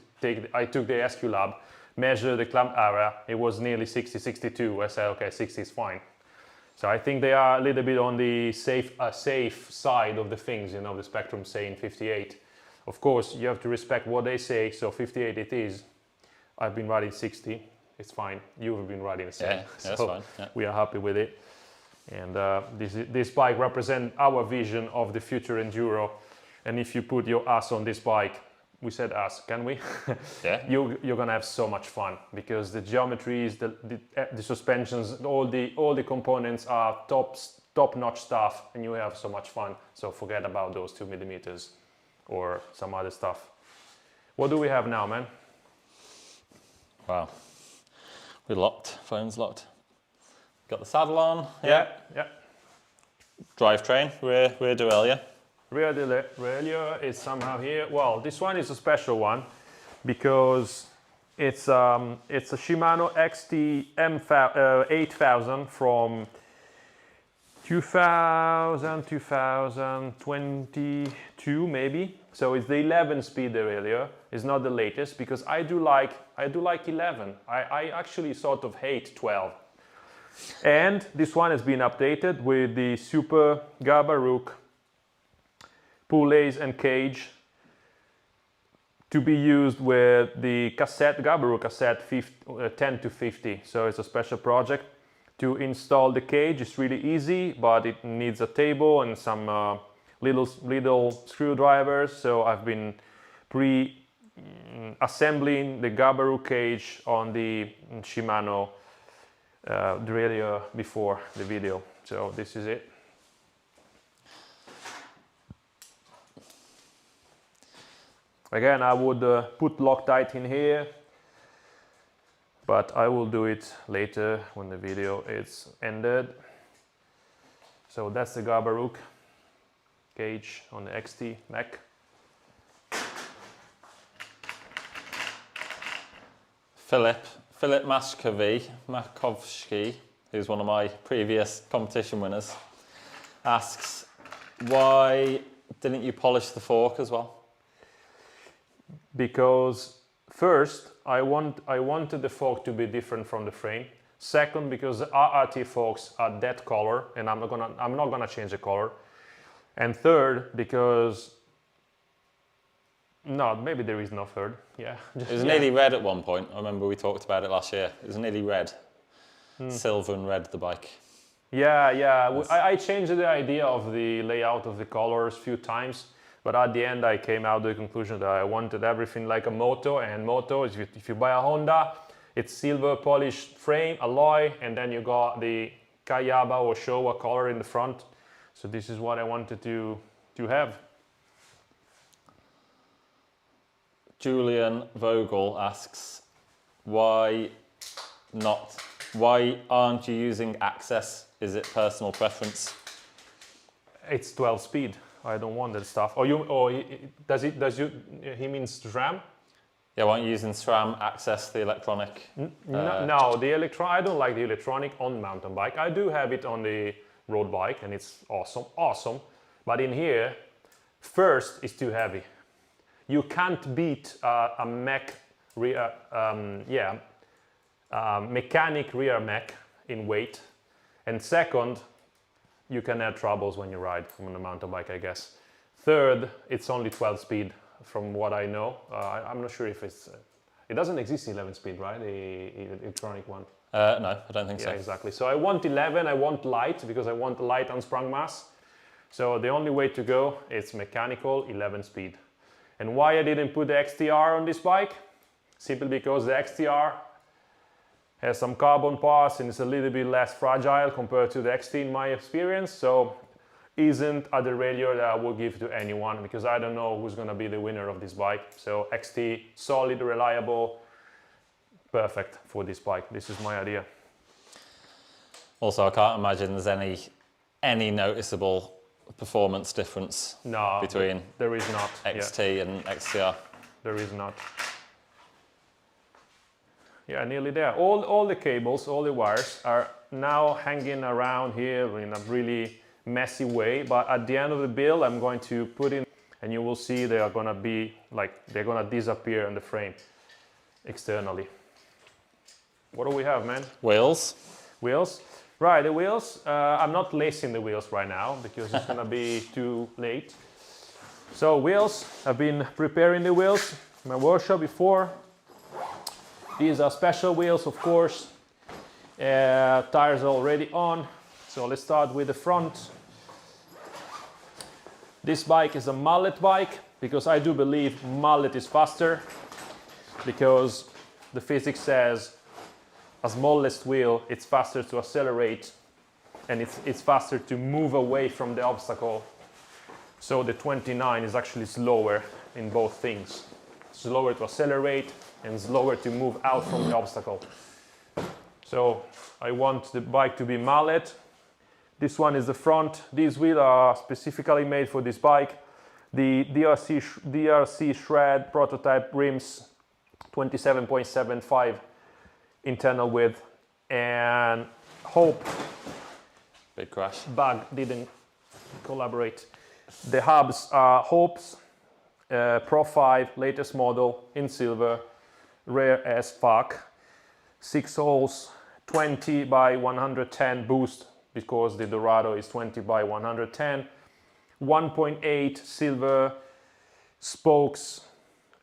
Speaker 1: I took the SQ Lab, measured the clamp area. It was nearly 60, 62. I said, okay, 60 is fine. So I think they are a little bit on the safe side of the things, you know, the spectrum saying 58. Of course, you have to respect what they say. So 58 it is. I've been riding 60. It's fine. You've been riding the same.
Speaker 2: Yeah, that's fine. Yeah.
Speaker 1: We are happy with it. And this bike represents our vision of the future enduro. And if you put your ass on this bike, we said ass, can we?
Speaker 2: Yeah.
Speaker 1: You're gonna have so much fun because the geometries, the suspensions, all the components are top-notch stuff, and you have so much fun. So forget about those 2mm or some other stuff. What do we have now, man?
Speaker 2: Wow. We're locked. Phone's locked. Got the saddle on.
Speaker 1: Yeah.
Speaker 2: Drivetrain. Rear derailleur.
Speaker 1: Rear derailleur is somehow here. Well, this one is a special one because it's a Shimano XT M8000 from 2022 maybe. So it's the 11-speed derailleur. It's not the latest because I do like 11. I actually sort of hate 12. And this one has been updated with the Super Gabarook pulleys and cage to be used with the Gabarook cassette 10 to 50. So it's a special project. To install the cage is really easy, but it needs a table and some little screwdrivers. So I've been assembling the Gabarook cage on the Shimano derailleur before the video. So this is it. Again, I would put Loctite in here, but I will do it later when the video is ended. So that's the Gabarook cage on the XT mech.
Speaker 2: Philip Makovsky, who's one of my previous competition winners, asks, why didn't you polish the fork as well?
Speaker 1: Because first, I wanted the fork to be different from the frame. Second, because the RRT forks are that color, and I'm not gonna change the color. And third, because no, maybe there is no third. Yeah,
Speaker 2: it was nearly red at one point. I remember we talked about it last year. It was nearly red, silver and red. The bike.
Speaker 1: Yeah. I changed the idea of the layout of the colors a few times. But at the end, I came out to the conclusion that I wanted everything like a moto. And moto, if you buy a Honda, it's silver polished frame, alloy, and then you got the Kayaba or Showa color in the front. So this is what I wanted to have.
Speaker 2: Julian Vogel asks, why aren't you using Access? Is it personal preference?
Speaker 1: It's 12 speed. I don't want that stuff. He means SRAM?
Speaker 2: Yeah, why aren't you using SRAM Access, the electronic?
Speaker 1: No, I don't like the electronic on mountain bike. I do have it on the road bike and it's awesome. But in here, first is too heavy. You can't beat a mechanic rear mech in weight. And second, you can have troubles when you ride on a mountain bike, I guess. Third, it's only 12 speed from what I know. I'm not sure if it's... it doesn't exist 11 speed, right? The electronic one.
Speaker 2: No, I don't think so.
Speaker 1: Yeah, exactly. So I want 11, I want light, because I want light unsprung mass. So the only way to go is mechanical 11 speed. And why I didn't put the XTR on this bike? Simply because the XTR has some carbon parts and it's a little bit less fragile compared to the XT in my experience. So isn't a derailleur that I will give to anyone, because I don't know who's going to be the winner of this bike. So XT, solid, reliable, perfect for this bike. This is my idea.
Speaker 2: Also, I can't imagine there's any noticeable performance difference between
Speaker 1: there is not.
Speaker 2: XT and XTR.
Speaker 1: There is not. Yeah, nearly there. All the cables, all the wires are now hanging around here in a really messy way, but at the end of the build I'm going to put in, and you will see they are going to be like, they're going to disappear in the frame externally. What do we have, man?
Speaker 2: Wheels.
Speaker 1: Wheels. Right, the wheels. I'm not lacing the wheels right now because it's going to be too late. So wheels, I've been preparing the wheels in my workshop before. These are special wheels, of course. Tires are already on. So let's start with the front. This bike is a mullet bike because I do believe mullet is faster, because the physics says a smallest wheel, it's faster to accelerate and it's faster to move away from the obstacle. So the 29 is actually slower in both things. Slower to accelerate and slower to move out from the obstacle. So I want the bike to be mullet. This one is the front. These wheels are specifically made for this bike. The DRC Shred prototype rims, 27.75 internal width, and hope
Speaker 2: Big crash.
Speaker 1: Bug didn't collaborate. The hubs are Hope's Pro 5 latest model in silver, rare as fuck. 6 holes, 20 by 110 boost, because the Dorado is 20 by 110. 1.8 silver spokes.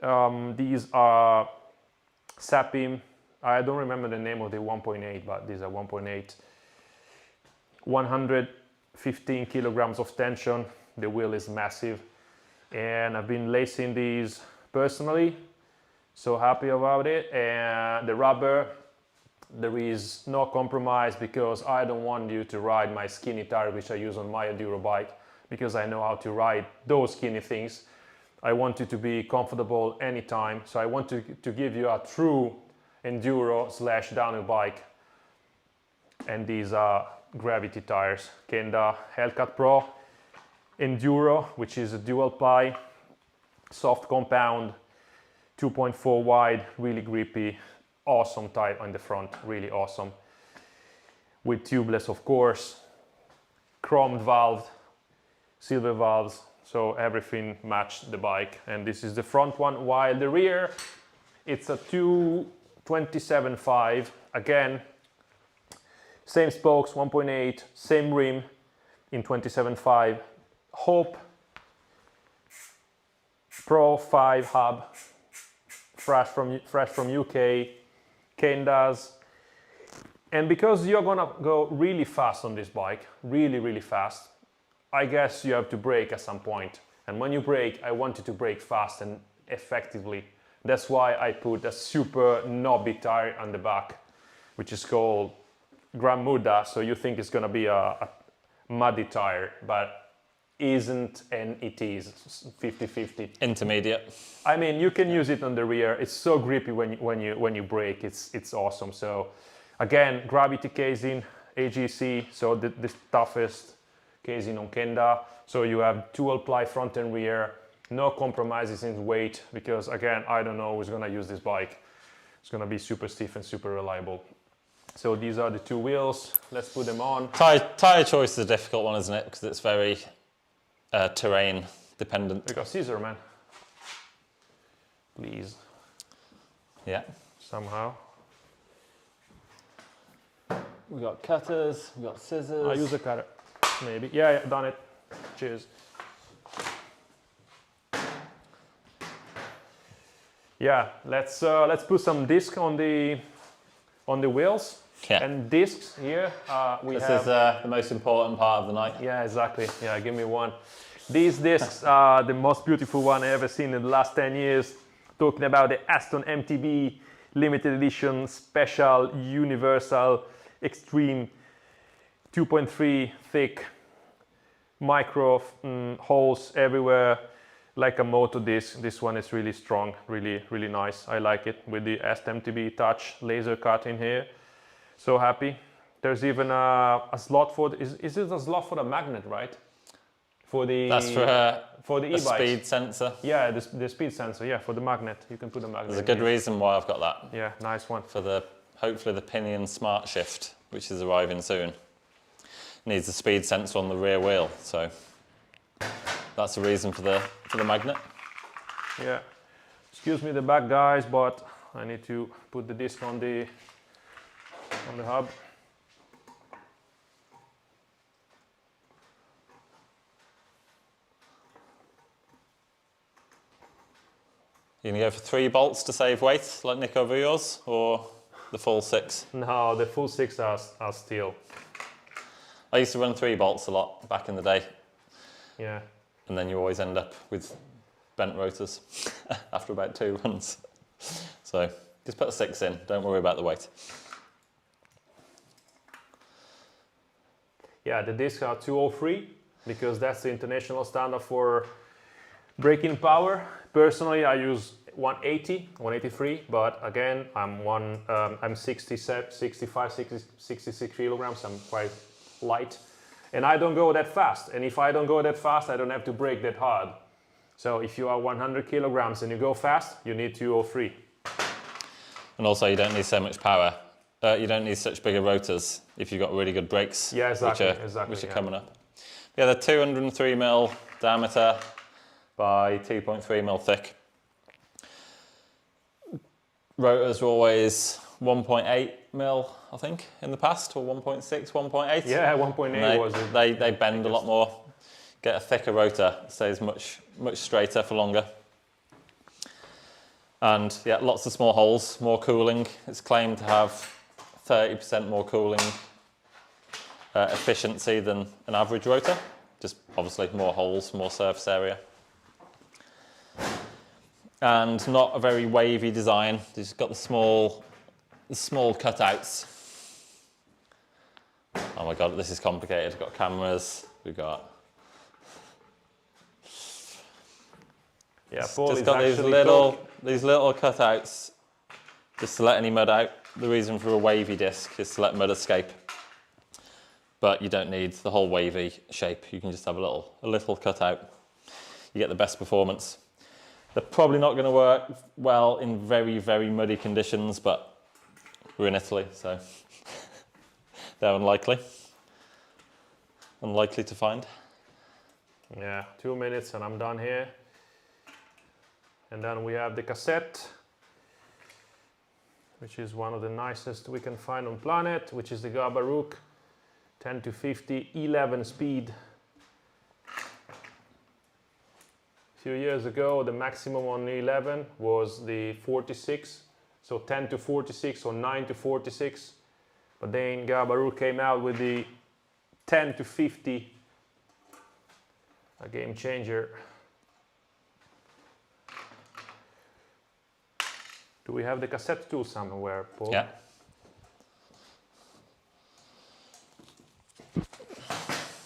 Speaker 1: These are Sapim. I don't remember the name of the 1.8, but these are 1.8. 115 kilograms of tension. The wheel is massive. And I've been lacing these personally. So happy about it. And the rubber, there is no compromise, because I don't want you to ride my skinny tire, which I use on my enduro bike, because I know how to ride those skinny things. I want you to be comfortable anytime. So I want to give you a true enduro / downhill bike. And these are gravity tires. Kenda Hellcat Pro Enduro, which is a dual ply, soft compound, 2.4 wide, really grippy, awesome tire on the front, really awesome. With tubeless, of course, chromed valve, silver valves, so everything matched the bike. And this is the front one, while the rear, it's a 227.5, again, same spokes, 1.8, same rim in 27.5. Hope Pro 5 hub, fresh from UK, Kendas. And because you're gonna go really fast on this bike, really fast, I guess you have to brake at some point. And when you brake, I want you to brake fast and effectively. That's why I put a super knobby tire on the back, which is called Gran Muda. So you think it's gonna be a muddy tire, but isn't, and it is 50-50.
Speaker 2: Intermediate.
Speaker 1: I mean, you can use it on the rear. It's so grippy when you brake. It's awesome. So again, gravity casing, AGC, so the toughest casing on Kenda. So you have dual ply front and rear, no compromises in weight, because again, I don't know who's gonna use this bike. It's gonna be super stiff and super reliable. So these are the two wheels. Let's put them on.
Speaker 2: Tire choice is a difficult one, isn't it? Because it's very terrain dependent.
Speaker 1: We got scissor, man. Please,
Speaker 2: Yeah.
Speaker 1: somehow.
Speaker 2: We got cutters, we got scissors.
Speaker 1: I'll use a cutter, maybe. Yeah, yeah, done it. Cheers. Yeah, let's put some disc on the wheels.
Speaker 2: Yeah.
Speaker 1: And discs here.
Speaker 2: This is the most important part of the night.
Speaker 1: Yeah, exactly. Yeah, give me one. These discs are the most beautiful one I ever seen in the last 10 years. Talking about the Aston MTB limited edition special universal extreme 2.3 thick micro holes everywhere, like a moto disc. This one is really strong, really nice. I like it with the Aston MTB touch laser cut in here. So happy. There's even a slot for is it a slot for the magnet, right? For the
Speaker 2: That's for
Speaker 1: the
Speaker 2: a
Speaker 1: e-bikes.
Speaker 2: speed sensor.
Speaker 1: Yeah, the speed sensor. Yeah, for the magnet. You can put a magnet.
Speaker 2: There's a good reason why I've got that.
Speaker 1: Yeah, nice one.
Speaker 2: For the hopefully the Pinion Smart Shift, which is arriving soon. Needs a speed sensor on the rear wheel, so that's the reason for the magnet.
Speaker 1: Yeah. Excuse me the back guys, but I need to put the disc on the hub.
Speaker 2: You gonna go for 3 bolts to save weight, like Nick over yours, or the full 6?
Speaker 1: No, the full 6 are steel.
Speaker 2: I used to run 3 bolts a lot back in the day,
Speaker 1: Yeah.
Speaker 2: and then you always end up with bent rotors after about 2 runs. So just put a 6 in, don't worry about the weight.
Speaker 1: Yeah, the discs are 203 because that's the international standard for braking power. Personally, I use 180, 183, but again, I'm 65, 66 kilograms. I'm quite light, and I don't go that fast. And if I don't go that fast, I don't have to brake that hard. So if you are 100 kilograms and you go fast, you need 203.
Speaker 2: And also, you don't need so much power. You don't need such bigger rotors if you've got really good brakes,
Speaker 1: Yeah, exactly,
Speaker 2: which are
Speaker 1: yeah.
Speaker 2: coming up. Yeah, they're 203 mil diameter by 2.3 mil thick. Rotors were always 1.8 mil, I think, in the past, or 1.6, 1.8.
Speaker 1: Yeah, 1.8 was it.
Speaker 2: They bend a lot more. Get a thicker rotor, stays much straighter for longer. And yeah, lots of small holes, more cooling. It's claimed to have 30% more cooling efficiency than an average rotor. Just obviously more holes, more surface area. And not a very wavy design. It's got the small cutouts. Oh my God, this is complicated. We've got cameras, we've got...
Speaker 1: Yeah, Paul
Speaker 2: Just
Speaker 1: is
Speaker 2: got these
Speaker 1: actually
Speaker 2: little cutouts just to let any mud out. The reason for a wavy disc is to let mud escape. But you don't need the whole wavy shape. You can just have a little cutout. You get the best performance. They're probably not going to work well in very, very muddy conditions, but we're in Italy, so they're unlikely to find.
Speaker 1: Yeah, 2 minutes and I'm done here. And then we have the cassette, which is one of the nicest we can find on planet, which is the Gabarook 10 to 50 11 speed. A few years ago, the maximum on the 11 was the 46, so 10 to 46 or 9 to 46. But then Gabarook came out with the 10 to 50, a game changer. Do we have the cassette too somewhere, Paul?
Speaker 2: Yeah.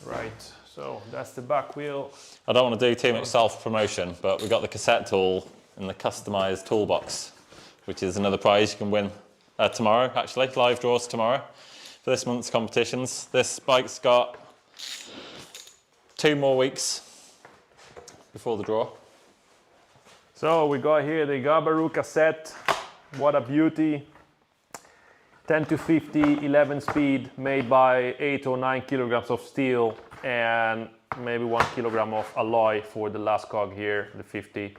Speaker 1: Right, so that's the back wheel.
Speaker 2: I don't want to do too much self-promotion, but we've got the cassette tool in the customised toolbox, which is another prize you can win tomorrow, actually. Live draws tomorrow for this month's competitions. This bike's got 2 more weeks before the draw.
Speaker 1: So we got here the Gabarook cassette. What a beauty. 10 to 50, 11 speed, made by 8 or 9 kilograms of steel. And maybe 1 kilogram of alloy for the last cog here, the 50.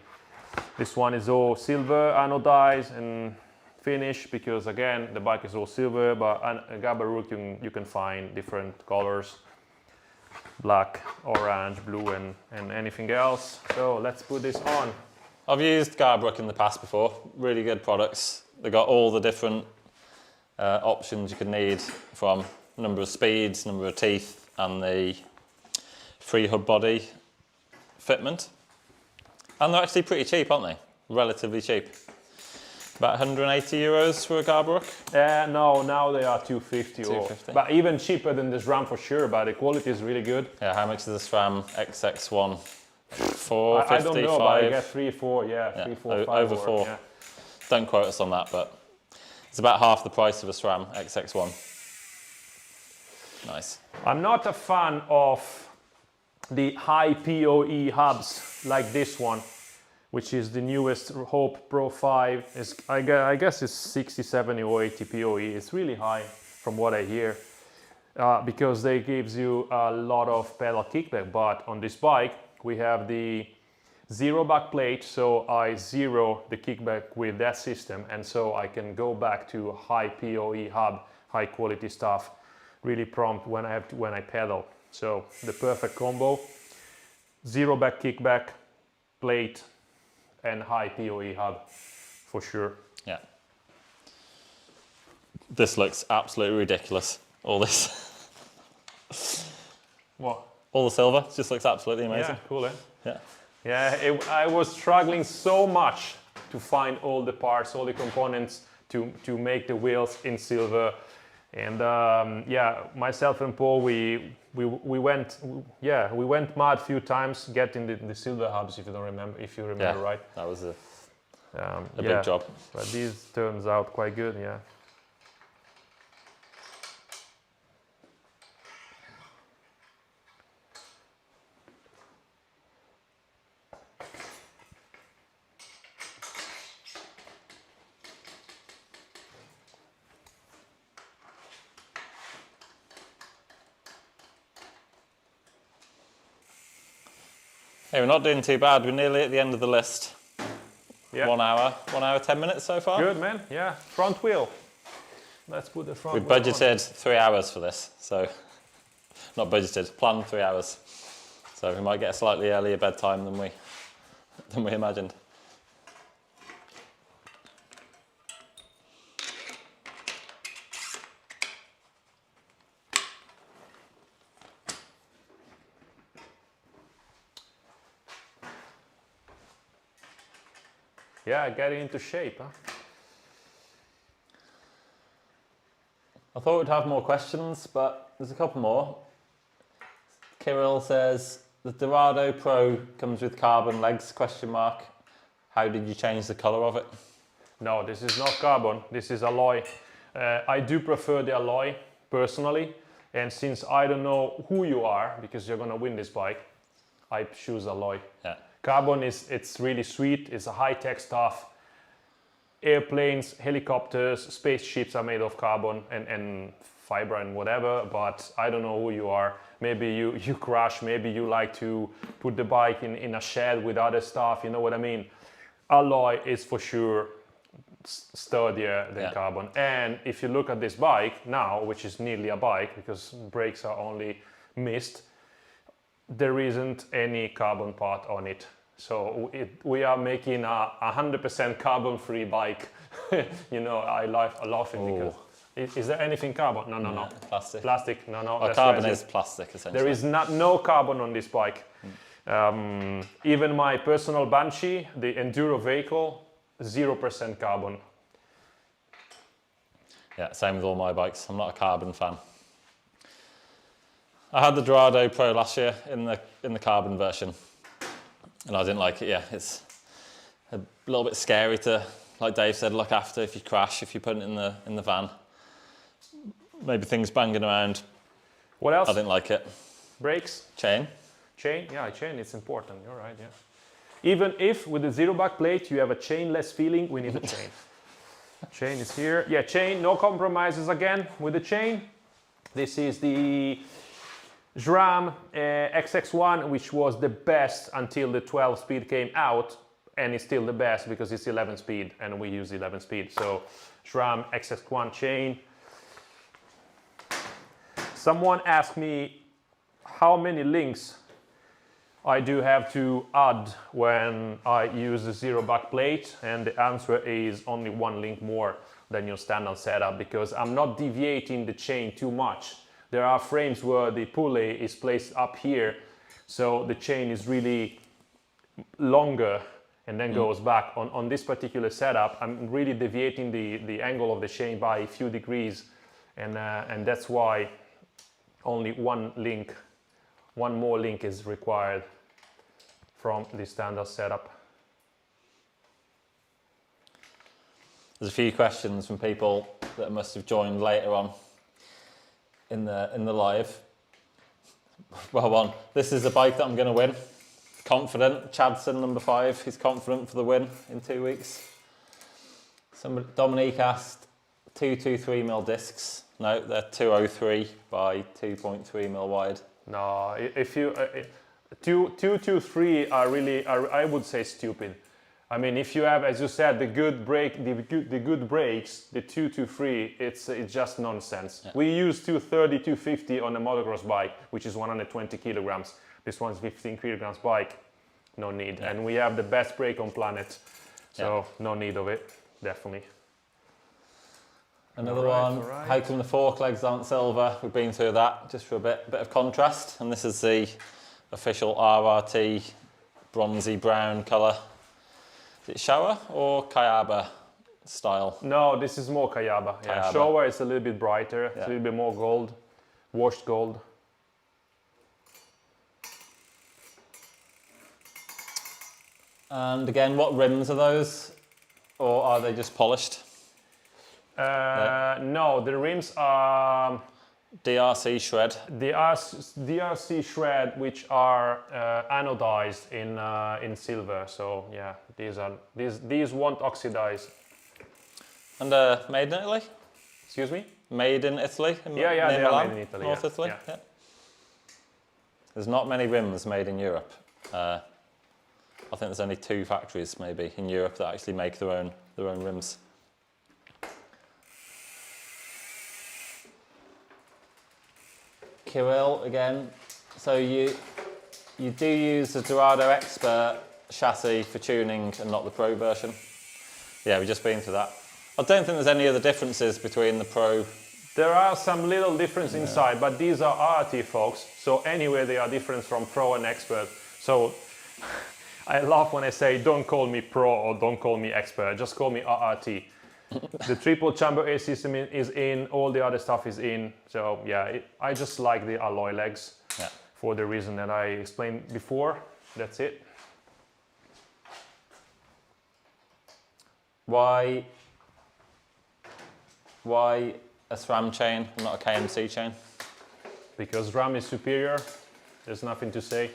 Speaker 1: This one is all silver anodized and finished because again the bike is all silver, but a Gabaruk you can find different colors, black, orange, blue, and anything else. So let's put this on.
Speaker 2: I've used Garbrook in the past before. Really good products. They got all the different options you could need, from number of speeds, number of teeth, and the free hub body fitment. And they're actually pretty cheap, aren't they? Relatively cheap. About 180 euros for a Garbrook.
Speaker 1: No, now they are 250.
Speaker 2: 250.
Speaker 1: But even cheaper than the SRAM for sure, but the quality is really good.
Speaker 2: Yeah, how much is the SRAM XX1? 450,
Speaker 1: I don't know,
Speaker 2: 5?
Speaker 1: but I get 3, 4, yeah, 3, 4, 5.
Speaker 2: Over 4.
Speaker 1: Yeah.
Speaker 2: Don't quote us on that, but it's about half the price of a SRAM XX1. Nice. I'm
Speaker 1: not a fan of the high PoE hubs like this one, which is the newest Hope Pro 5. I guess it's 60, 70 or 80 PoE. It's really high from what I hear, because they gives you a lot of pedal kickback. But on this bike, we have the zero back plate, so I zero the kickback with that system, and so I can go back to a high PoE hub, high quality stuff, really prompt when I pedal. So the perfect combo: zero back kickback, plate, and high PoE hub, for sure.
Speaker 2: Yeah. This looks absolutely ridiculous. All this.
Speaker 1: What?
Speaker 2: All the silver just looks absolutely amazing.
Speaker 1: Yeah, cool, eh?
Speaker 2: Yeah.
Speaker 1: Yeah, I was struggling so much to find all the parts, all the components to make the wheels in silver. And yeah, myself and Paul, we went mad a few times getting the silver hubs, if you remember right.
Speaker 2: That was a
Speaker 1: yeah,
Speaker 2: big job.
Speaker 1: But these turns out quite good, yeah.
Speaker 2: Hey, we're not doing too bad. We're nearly at the end of the list.
Speaker 1: Yeah.
Speaker 2: 1 hour, 10 minutes so far.
Speaker 1: Good, man. Yeah, front wheel. Let's put the front
Speaker 2: We
Speaker 1: wheel
Speaker 2: budgeted
Speaker 1: on.
Speaker 2: 3 hours for this, so not budgeted, planned 3 hours. So we might get a slightly earlier bedtime than we imagined.
Speaker 1: Yeah, getting into shape, huh?
Speaker 2: I thought we'd have more questions, but there's a couple more. Kirill says, the Dorado Pro comes with carbon legs, ? How did you change the colour of it?
Speaker 1: No, this is not carbon, this is alloy. I do prefer the alloy, personally, and since I don't know who you are, because you're gonna win this bike, I choose alloy.
Speaker 2: Yeah.
Speaker 1: Carbon it's really sweet, it's a high-tech stuff. Airplanes, helicopters, spaceships are made of carbon and fiber and whatever, but I don't know who you are. Maybe you crash, maybe you like to put the bike in a shed with other stuff, you know what I mean? Alloy is for sure sturdier than carbon. And if you look at this bike now, which is nearly a bike because brakes are only mist, there isn't any carbon part on it. So we are making a 100% carbon-free bike. You know, I laugh because is there anything carbon? No.
Speaker 2: Yeah, plastic.
Speaker 1: Plastic? No.
Speaker 2: Well, carbon is plastic, essentially.
Speaker 1: There is no carbon on this bike. Even my personal Banshee, the enduro vehicle, 0% carbon.
Speaker 2: Yeah, same with all my bikes. I'm not a carbon fan. I had the Dorado Pro last year in the carbon version, and I didn't like it. Yeah, it's a little bit scary to, like Dave said, look after if you crash, if you put it in the van. Maybe things banging around.
Speaker 1: What else?
Speaker 2: I didn't like it.
Speaker 1: Brakes?
Speaker 2: Chain.
Speaker 1: Chain? Yeah, chain, it's important. You're right, yeah. Even if with the zero back plate you have a chainless feeling, we need a chain. Chain is here. Yeah, chain, no compromises again with the chain. This is the SRAM XX1, which was the best until the 12 speed came out, and it's still the best because it's 11 speed and we use 11 speed. So SRAM XX1 chain. Someone asked me how many links I do have to add when I use the zero back plate, and the answer is only one link more than your standard setup, because I'm not deviating the chain too much. There are frames where the pulley is placed up here, so the chain is really longer and then goes back. On this particular setup, I'm really deviating the angle of the chain by a few degrees, and that's why only one more link is required from the standard setup.
Speaker 2: There's a few questions from people that must have joined later on in the live. Well, one, this is a bike that I'm going to win. Confident. Chadson, number 5, he's confident for the win in 2 weeks. Dominique asked 223mm discs. No, they're 203 by 2.3mm wide.
Speaker 1: No, if you 223 are really, I would say, stupid. I mean, if you have, as you said, the good brakes, the 223, it's just nonsense. Yeah. We use 230, 250 on a motocross bike, which is 120 kilograms. This one's 15 kilograms bike, no need. Yeah. And we have the best brake on planet, so no need of it, definitely.
Speaker 2: Another one, how come the fork legs aren't silver? We've been through that, just for a bit of contrast. And this is the official RRT bronzy brown colour. Is it Showa or Kayaba style?
Speaker 1: No, this is more Kayaba. Yeah, Showa is a little bit brighter, it's a little bit more gold, washed gold.
Speaker 2: And again, what rims are those? Or are they just polished?
Speaker 1: No, the rims are
Speaker 2: DRC shred.
Speaker 1: DRC shred, which are anodized in silver. So yeah, these won't oxidize.
Speaker 2: And made in Italy?
Speaker 1: Excuse me?
Speaker 2: Made in Italy?
Speaker 1: Yeah, they are made in Italy.
Speaker 2: North Italy? Yeah. There's not many rims made in Europe. I think there's only 2 factories maybe in Europe that actually make their own rims. Kirill again. So you do use the Dorado Expert chassis for tuning and not the Pro version? Yeah, we've just been through that. I don't think there's any other differences between the Pro.
Speaker 1: There are some little difference inside, but these are RT, folks. So anyway, they are different from Pro and Expert. So I laugh when I say, don't call me Pro or don't call me Expert, just call me RRT. The triple chamber air system is in, all the other stuff is in. So yeah, I just like the alloy legs for the reason that I explained before. That's it.
Speaker 2: Why a SRAM chain and not a KMC chain?
Speaker 1: Because SRAM is superior, there's nothing to say.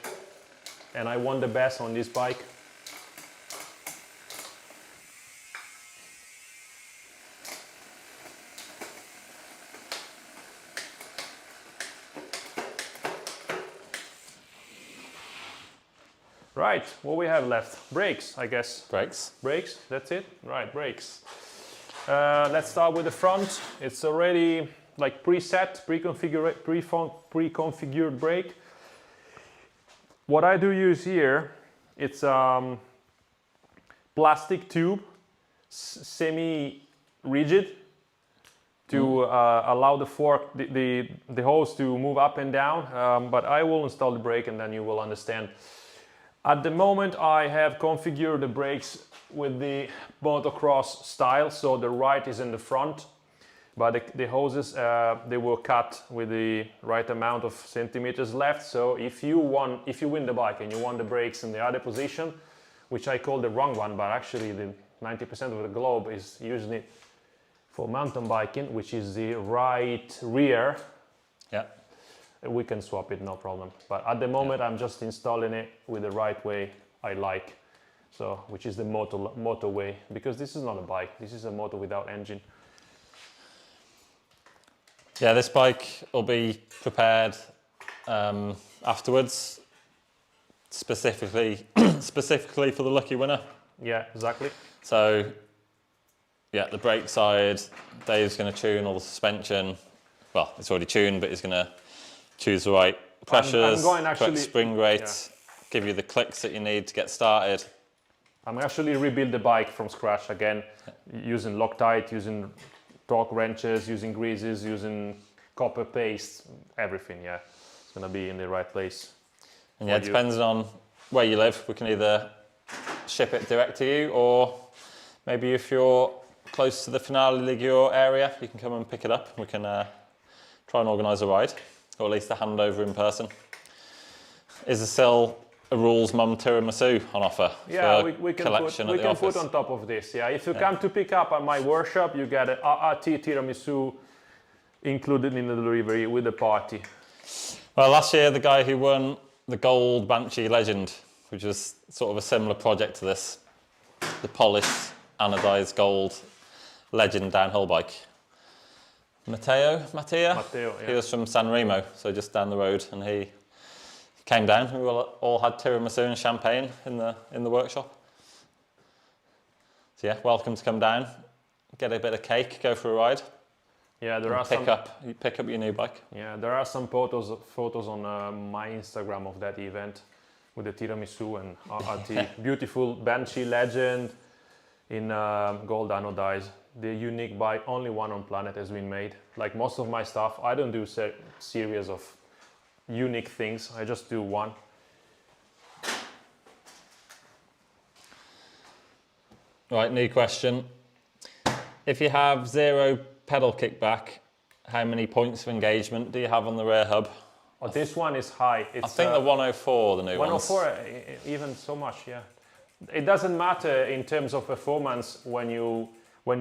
Speaker 1: And I want the best on this bike. Right, what we have left? Brakes, I guess.
Speaker 2: Brakes.
Speaker 1: Brakes, that's it? Right, brakes. Let's start with the front. It's already like preset, pre-configured brake. What I do use here, it's plastic tube, semi-rigid, to allow the fork, the hose to move up and down. But I will install the brake and then you will understand. At the moment, I have configured the brakes with the motocross style, so the right is in the front, but the hoses, they were cut with the right amount of centimeters left. So if you win the bike and you want the brakes in the other position, which I call the wrong one, but actually the 90% of the globe is using it for mountain biking, which is the right rear. Yeah. We can swap it, no problem. But at the moment, I'm just installing it with the right way I like. So, which is the moto way, because this is not a bike, this is a moto without engine.
Speaker 2: Yeah, this bike will be prepared afterwards, specifically for the lucky winner.
Speaker 1: Yeah, exactly.
Speaker 2: So, yeah, the brake side, Dave's going to tune all the suspension. Well, it's already tuned, but he's going to choose the right pressures,
Speaker 1: I'm going actually,
Speaker 2: correct spring rate,
Speaker 1: yeah.
Speaker 2: give you the clicks that you need to get started.
Speaker 1: I'm actually rebuild the bike from scratch again, using Loctite, using torque wrenches, using greases, using copper paste, everything, yeah. It's gonna be in the right place.
Speaker 2: And yeah, depending on where you live, we can either ship it direct to you, or maybe if you're close to the Finale Ligure area, you can come and pick it up. We can try and organise a ride, or at least a handover in person. Is there still a Rules Mum tiramisu on offer?
Speaker 1: Yeah,
Speaker 2: for
Speaker 1: we can
Speaker 2: collection
Speaker 1: put,
Speaker 2: at
Speaker 1: we
Speaker 2: the
Speaker 1: can
Speaker 2: office?
Speaker 1: put on top of this. Yeah, if you come to pick up at my workshop, you get an RRT tiramisu included in the delivery with the party.
Speaker 2: Well, last year the guy who won the gold Banshee Legend, which was sort of a similar project to this, the polished anodized gold Legend downhill bike. Matteo,
Speaker 1: yeah.
Speaker 2: He was from San Remo, so just down the road, and he came down. We all had tiramisu and champagne in the workshop. So yeah, welcome to come down, get a bit of cake, go for a ride.
Speaker 1: Yeah, there are
Speaker 2: pick up your new bike.
Speaker 1: Yeah, there are some photos on my Instagram of that event with the tiramisu and RRT. Beautiful Banshee Legend in gold anodized. The unique bike, only one on planet has been made. Like most of my stuff, I don't do series of unique things. I just do one.
Speaker 2: Right, new question. If you have 0 pedal kickback, how many points of engagement do you have on the rear hub?
Speaker 1: Oh, this one is high. It's,
Speaker 2: I think the 104, the new
Speaker 1: 104,
Speaker 2: ones.
Speaker 1: even so much, yeah. It doesn't matter in terms of performance when you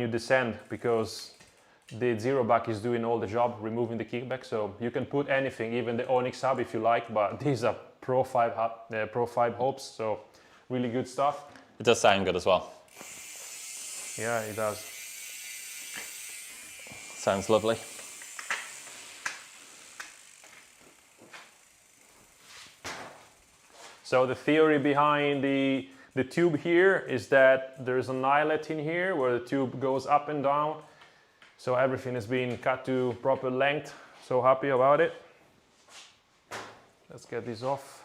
Speaker 1: descend, because the zero back is doing all the job, removing the kickback. So you can put anything, even the Onyx hub if you like, but these are Pro 5 hubs, so really good stuff.
Speaker 2: It does sound good as well.
Speaker 1: Yeah, it does.
Speaker 2: Sounds lovely.
Speaker 1: So the theory behind the tube here is that there's an eyelet in here where the tube goes up and down. So everything is being cut to proper length. So happy about it. Let's get this off.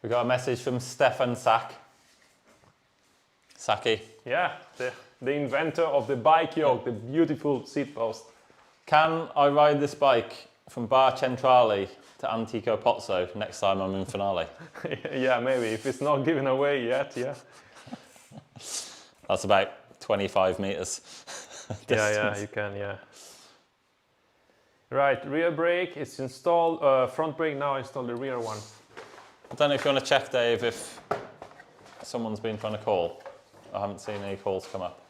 Speaker 2: We got a message from Stefan Saki.
Speaker 1: Yeah, the inventor of the bike yoke, the beautiful seat post.
Speaker 2: Can I ride this bike from Bar Centrale to Antico Pozzo next time I'm in Finale?
Speaker 1: Yeah, maybe, if it's not given away yet, yeah.
Speaker 2: That's about 25 metres.
Speaker 1: Yeah, you can, yeah. Right, rear brake, it's installed, front brake now, install the rear one.
Speaker 2: I don't know if you want to check, Dave, if someone's been trying to call. I haven't seen any calls come up.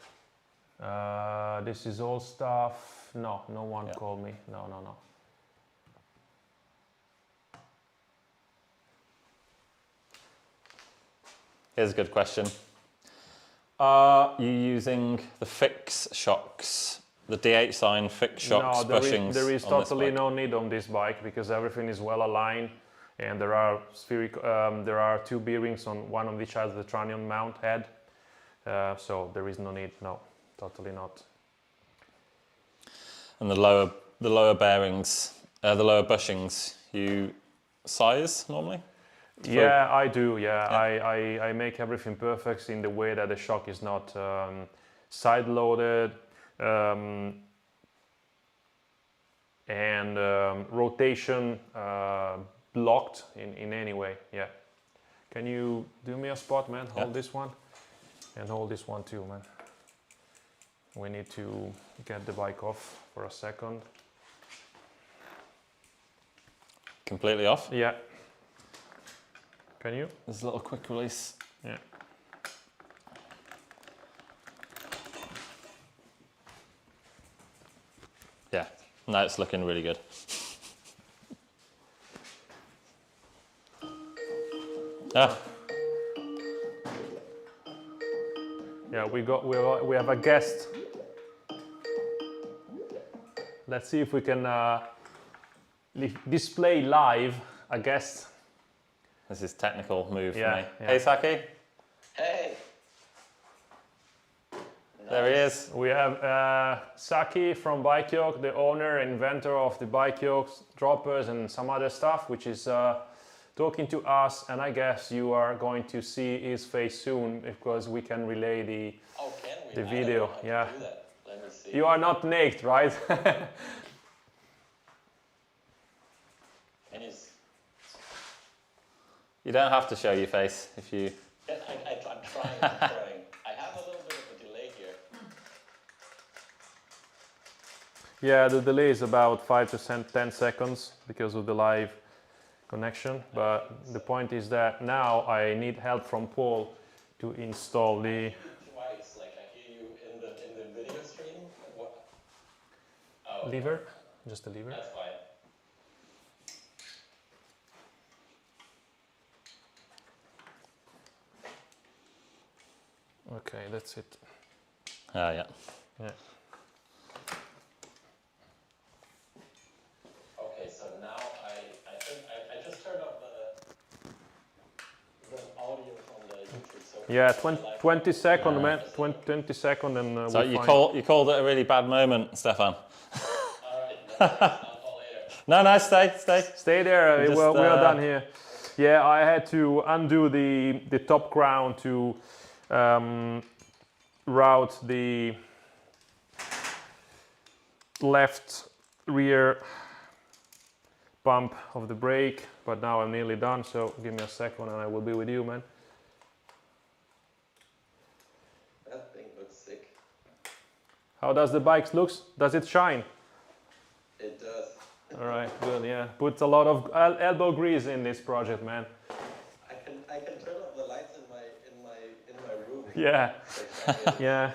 Speaker 1: This is all stuff. No one called me. No.
Speaker 2: Here's a good question. Are you using the fix shocks, the D8 sign fix shocks, bushings?
Speaker 1: There is totally no need on this bike because everything is well aligned, and there are there are 2 bearings on one of each has the trunnion mount head, so there is no need. No, totally not.
Speaker 2: And the lower bearings, the lower bushings, you size normally?
Speaker 1: Yeah, I do. Yeah, I make everything perfect in the way that the shock is not side loaded and rotation blocked in any way. Yeah. Can you do me a spot, man? Hold this one and hold this one too, man. We need to get the bike off for a second.
Speaker 2: Completely off?
Speaker 1: Yeah. Can you?
Speaker 2: There's a little quick release.
Speaker 1: Yeah.
Speaker 2: Yeah, now it's looking really good.
Speaker 1: Yeah, we have a guest. Let's see if we can display live a guest.
Speaker 2: This is technical move
Speaker 1: Yeah,
Speaker 2: for me.
Speaker 1: yeah.
Speaker 2: Hey, Saki.
Speaker 4: Hey!
Speaker 2: There he is.
Speaker 1: We have Saki from Bike Yoke, the owner, inventor of the Bike Yokes, droppers and some other stuff, which is talking to us, and I guess you are going to see his face soon because we can relay the
Speaker 4: Oh, can we?
Speaker 1: the
Speaker 4: I
Speaker 1: video.
Speaker 4: don't know how to
Speaker 1: Yeah.
Speaker 4: do that. Let me see.
Speaker 1: You are not naked, right?
Speaker 4: Can you s-
Speaker 2: You don't have to show your face if you...
Speaker 4: I'm trying, I'm trying. I have a little bit of a delay here.
Speaker 1: Yeah, the delay is about 5 to 10 seconds because of the live connection. But the point is that now I need help from Paul to install the
Speaker 4: I hear you twice, like I hear you in the video stream. What? Oh,
Speaker 1: lever. Just the lever.
Speaker 4: that's fine.
Speaker 1: Okay, that's it.
Speaker 2: Oh, yeah.
Speaker 1: Yeah.
Speaker 4: Okay, so now I think I just turned off the audio from the YouTube. So
Speaker 1: Yeah,
Speaker 4: from the
Speaker 1: 20
Speaker 4: live-
Speaker 1: second, man. 20 second, and
Speaker 2: So
Speaker 1: we're
Speaker 2: you
Speaker 1: fine.
Speaker 2: called it a really bad moment, Stefan.
Speaker 4: All right, no worries, I'll call later.
Speaker 2: No, stay.
Speaker 1: Stay there.
Speaker 2: Just,
Speaker 1: we are done here. Yeah, I had to undo the top crown to route the left rear pump of the brake, but now I'm nearly done, so give me a second and I will be with you, man.
Speaker 4: That thing looks sick.
Speaker 1: How does the bike looks? Does it shine?
Speaker 4: It does.
Speaker 1: All right, good, yeah. Put a lot of elbow grease in this project, man.
Speaker 4: I can turn off the lights in my room.
Speaker 1: Yeah,
Speaker 4: Spectacular.
Speaker 1: yeah.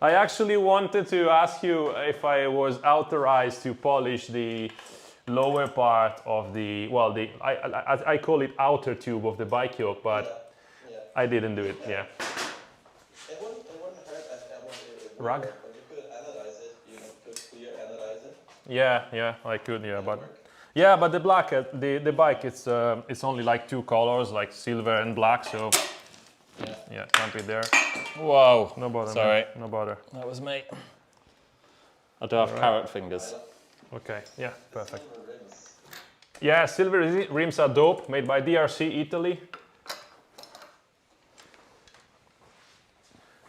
Speaker 1: I actually wanted to ask you if I was authorized to polish the lower part of the, well, I call it outer tube of the bike yoke, but
Speaker 4: Yeah.
Speaker 1: I didn't do it, yeah.
Speaker 4: It wouldn't hurt as it
Speaker 1: Rug?
Speaker 4: work, but you could anodize it. You could clear anodize it.
Speaker 1: Yeah, I could, yeah, but the black, the bike, it's only like 2 colors, like silver and black, so yeah, dump it there.
Speaker 2: Whoa.
Speaker 1: No bother,
Speaker 2: Sorry.
Speaker 1: man. No bother.
Speaker 2: That was me. I do have carrot fingers.
Speaker 1: Okay, yeah, perfect.
Speaker 4: Silver rims.
Speaker 1: Yeah, silver rims are dope, made by DRC Italy.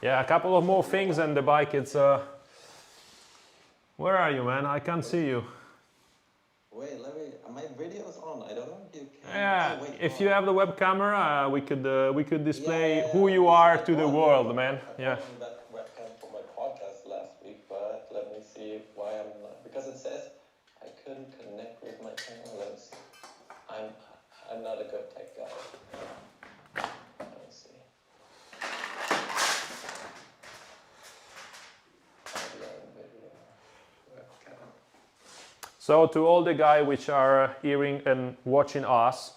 Speaker 1: Yeah, a couple of more things and the bike, it's where are you, man? I can't see you.
Speaker 4: Wait, my video's on. I don't know if you can.
Speaker 1: Yeah,
Speaker 4: Oh, wait,
Speaker 1: if
Speaker 4: no.
Speaker 1: you have the web camera, we could display
Speaker 4: Yeah,
Speaker 1: who you
Speaker 4: this
Speaker 1: are
Speaker 4: is
Speaker 1: to the
Speaker 4: one.
Speaker 1: world, man.
Speaker 4: I
Speaker 1: Yeah.
Speaker 4: found that webcam for my podcast last week, but let me see why I'm not, because it says I couldn't connect with my camera. Let me see. I'm not a good tech guy. Let me see. Audio and video. Webcam.
Speaker 1: So to all the guys which are hearing and watching us,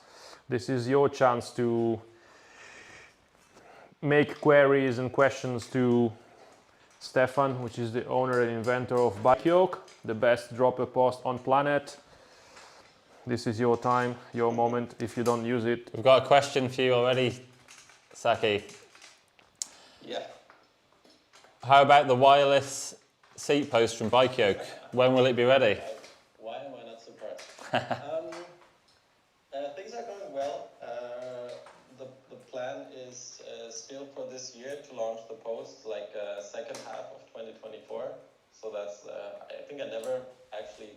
Speaker 1: this is your chance to make queries and questions to Stefan, which is the owner and inventor of Bike Yoke, the best dropper post on planet. This is your time, your moment. If you don't use it,
Speaker 2: We've got a question for you already, Saki.
Speaker 4: Yeah.
Speaker 2: How about the wireless seat post from Bike Yoke? When will it be ready?
Speaker 4: Why am I not surprised? Things are going well. The plan is still for this year to launch the post like second half of 2024. So that's I think I never actually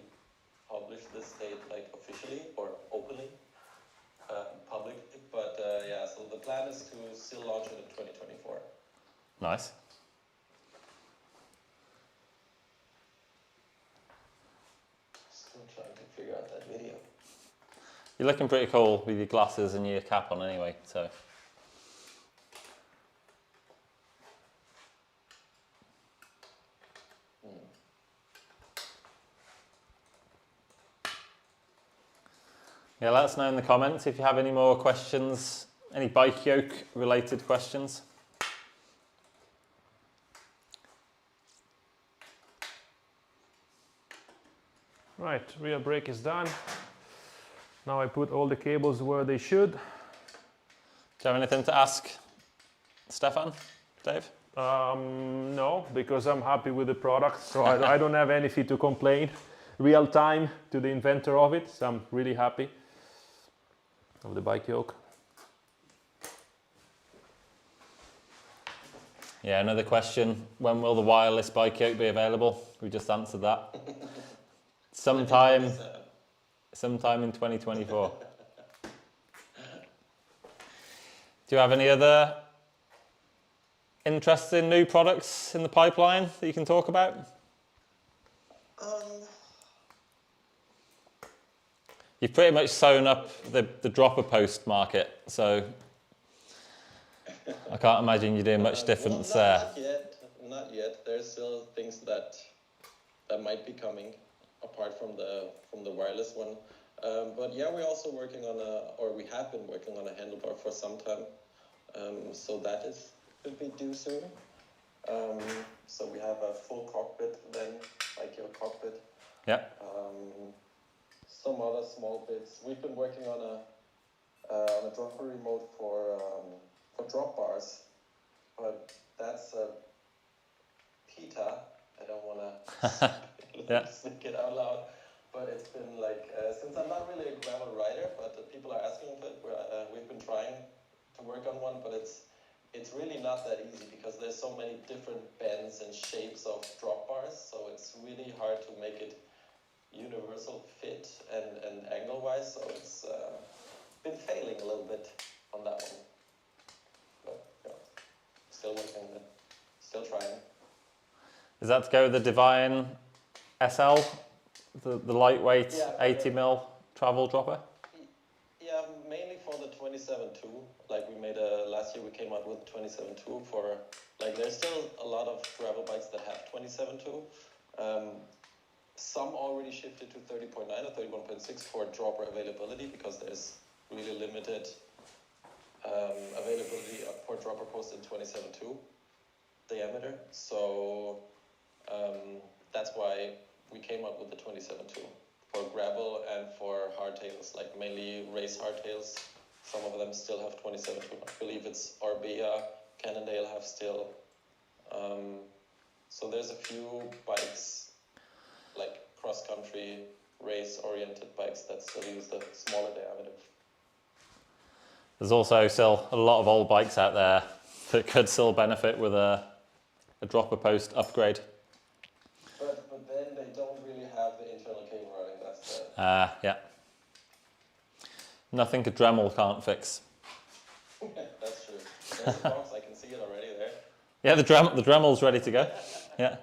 Speaker 4: published this date like officially or openly, publicly. But yeah, so the plan is to still launch it in 2024.
Speaker 2: Nice.
Speaker 4: Still trying to figure out that video.
Speaker 2: You're looking pretty cool with your glasses and your cap on anyway, so. Yeah, let us know in the comments if you have any more questions, any Bike Yoke related questions.
Speaker 1: Right, rear brake is done. Now I put all the cables where they should.
Speaker 2: Do you have anything to ask Stefan, Dave?
Speaker 1: No, because I'm happy with the product, so I don't have anything to complain. Real time to the inventor of it, so I'm really happy of the bike yoke.
Speaker 2: Yeah, another question. When will the wireless bike yoke be available? We just answered that. Sometime in 2024. Do you have any other interesting new products in the pipeline that you can talk about? You've pretty much sewn up the dropper post market, so I can't imagine you're doing much difference there.
Speaker 4: Not yet. There's still things that might be coming apart from the wireless one. But yeah, we're also working on we have been working on a handlebar for some time. So that could be due soon. So we have a full cockpit then, like your cockpit.
Speaker 2: Yeah.
Speaker 4: Some other small bits. We've been working on a dropper remote for drop bars, but that's a PETA. I don't want to stick it out loud, but it's been like since I'm not really a gravel rider, but people are asking for it. We've been trying to work on one, but it's really not that easy because there's so many different bends and shapes of drop bars, so it's really hard to make it universal fit and angle wise, so it's been failing a little bit on that one, but yeah, still working on it, still trying.
Speaker 2: Is that to go with the Divine SL, the lightweight 80mm travel dropper?
Speaker 4: Yeah, mainly for the 27.2. Like we made last year we came out with 27.2 for, like there's still a lot of gravel bikes that have 27.2. Some already shifted to 30.9 or 31.6 for dropper availability because there's really limited availability for dropper posts in 27.2 diameter. So that's why we came up with the 27.2 for gravel and for hardtails, like mainly race hardtails. Some of them still have 27.2. I believe it's Orbea, Cannondale have still. So there's a few bikes, like cross-country, race-oriented bikes that still use the smaller diameter.
Speaker 2: There's also still a lot of old bikes out there that could still benefit with a dropper post upgrade.
Speaker 4: But then they don't really have the internal cable routing, that's the...
Speaker 2: Yeah. Nothing a Dremel can't fix.
Speaker 4: That's true. There's a box, I can see it already there.
Speaker 2: Yeah, the Dremel's ready to go. Yeah.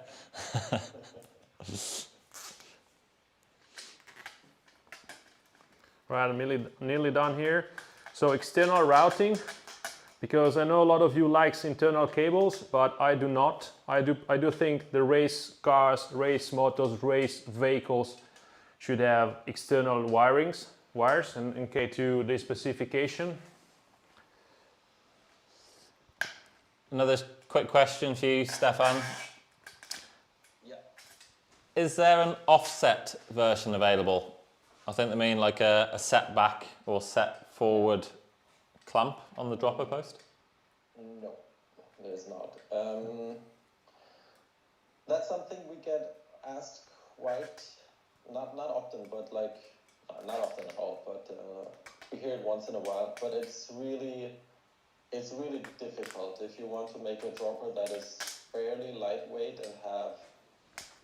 Speaker 1: Right, I'm nearly done here. So external routing, because I know a lot of you likes internal cables, but I do not. I do think the race cars, race motors, race vehicles should have external wires and in K2 the specification.
Speaker 2: Another quick question for you, Stefan.
Speaker 4: Yeah.
Speaker 2: Is there an offset version available? I think they mean like a set back or set forward clamp on the dropper post?
Speaker 4: No, there's not. That's something we get asked quite, not often, but like, not often at all, but we hear it once in a while, but it's really difficult if you want to make a dropper that is fairly lightweight and have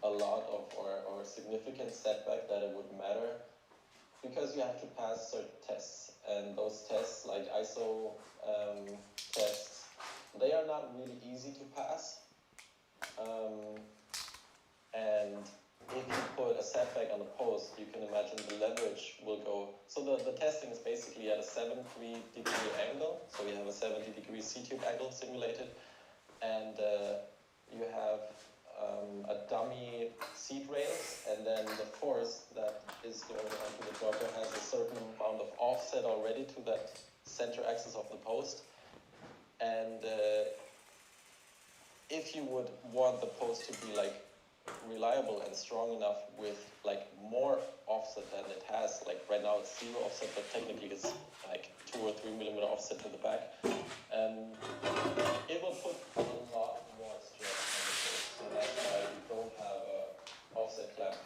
Speaker 4: a lot of or significant setback that it would matter, because you have to pass certain tests, and those tests, like ISO tests, they are not really easy to pass. And if you put a setback on the post, you can imagine the leverage will go. So the testing is basically at a 73-degree angle. So you have a 70-degree C-tube angle simulated, and you have a dummy seat rails, and then the force that is going onto the dropper has a certain amount of offset already to that center axis of the post. And if you would want the post to be like reliable and strong enough with like more offset than it has. Like right now it's 0 offset, but technically it's like 2 or 3 millimeter offset to the back. It will put a lot more stress on the post, so that's why we don't have a offset clamp.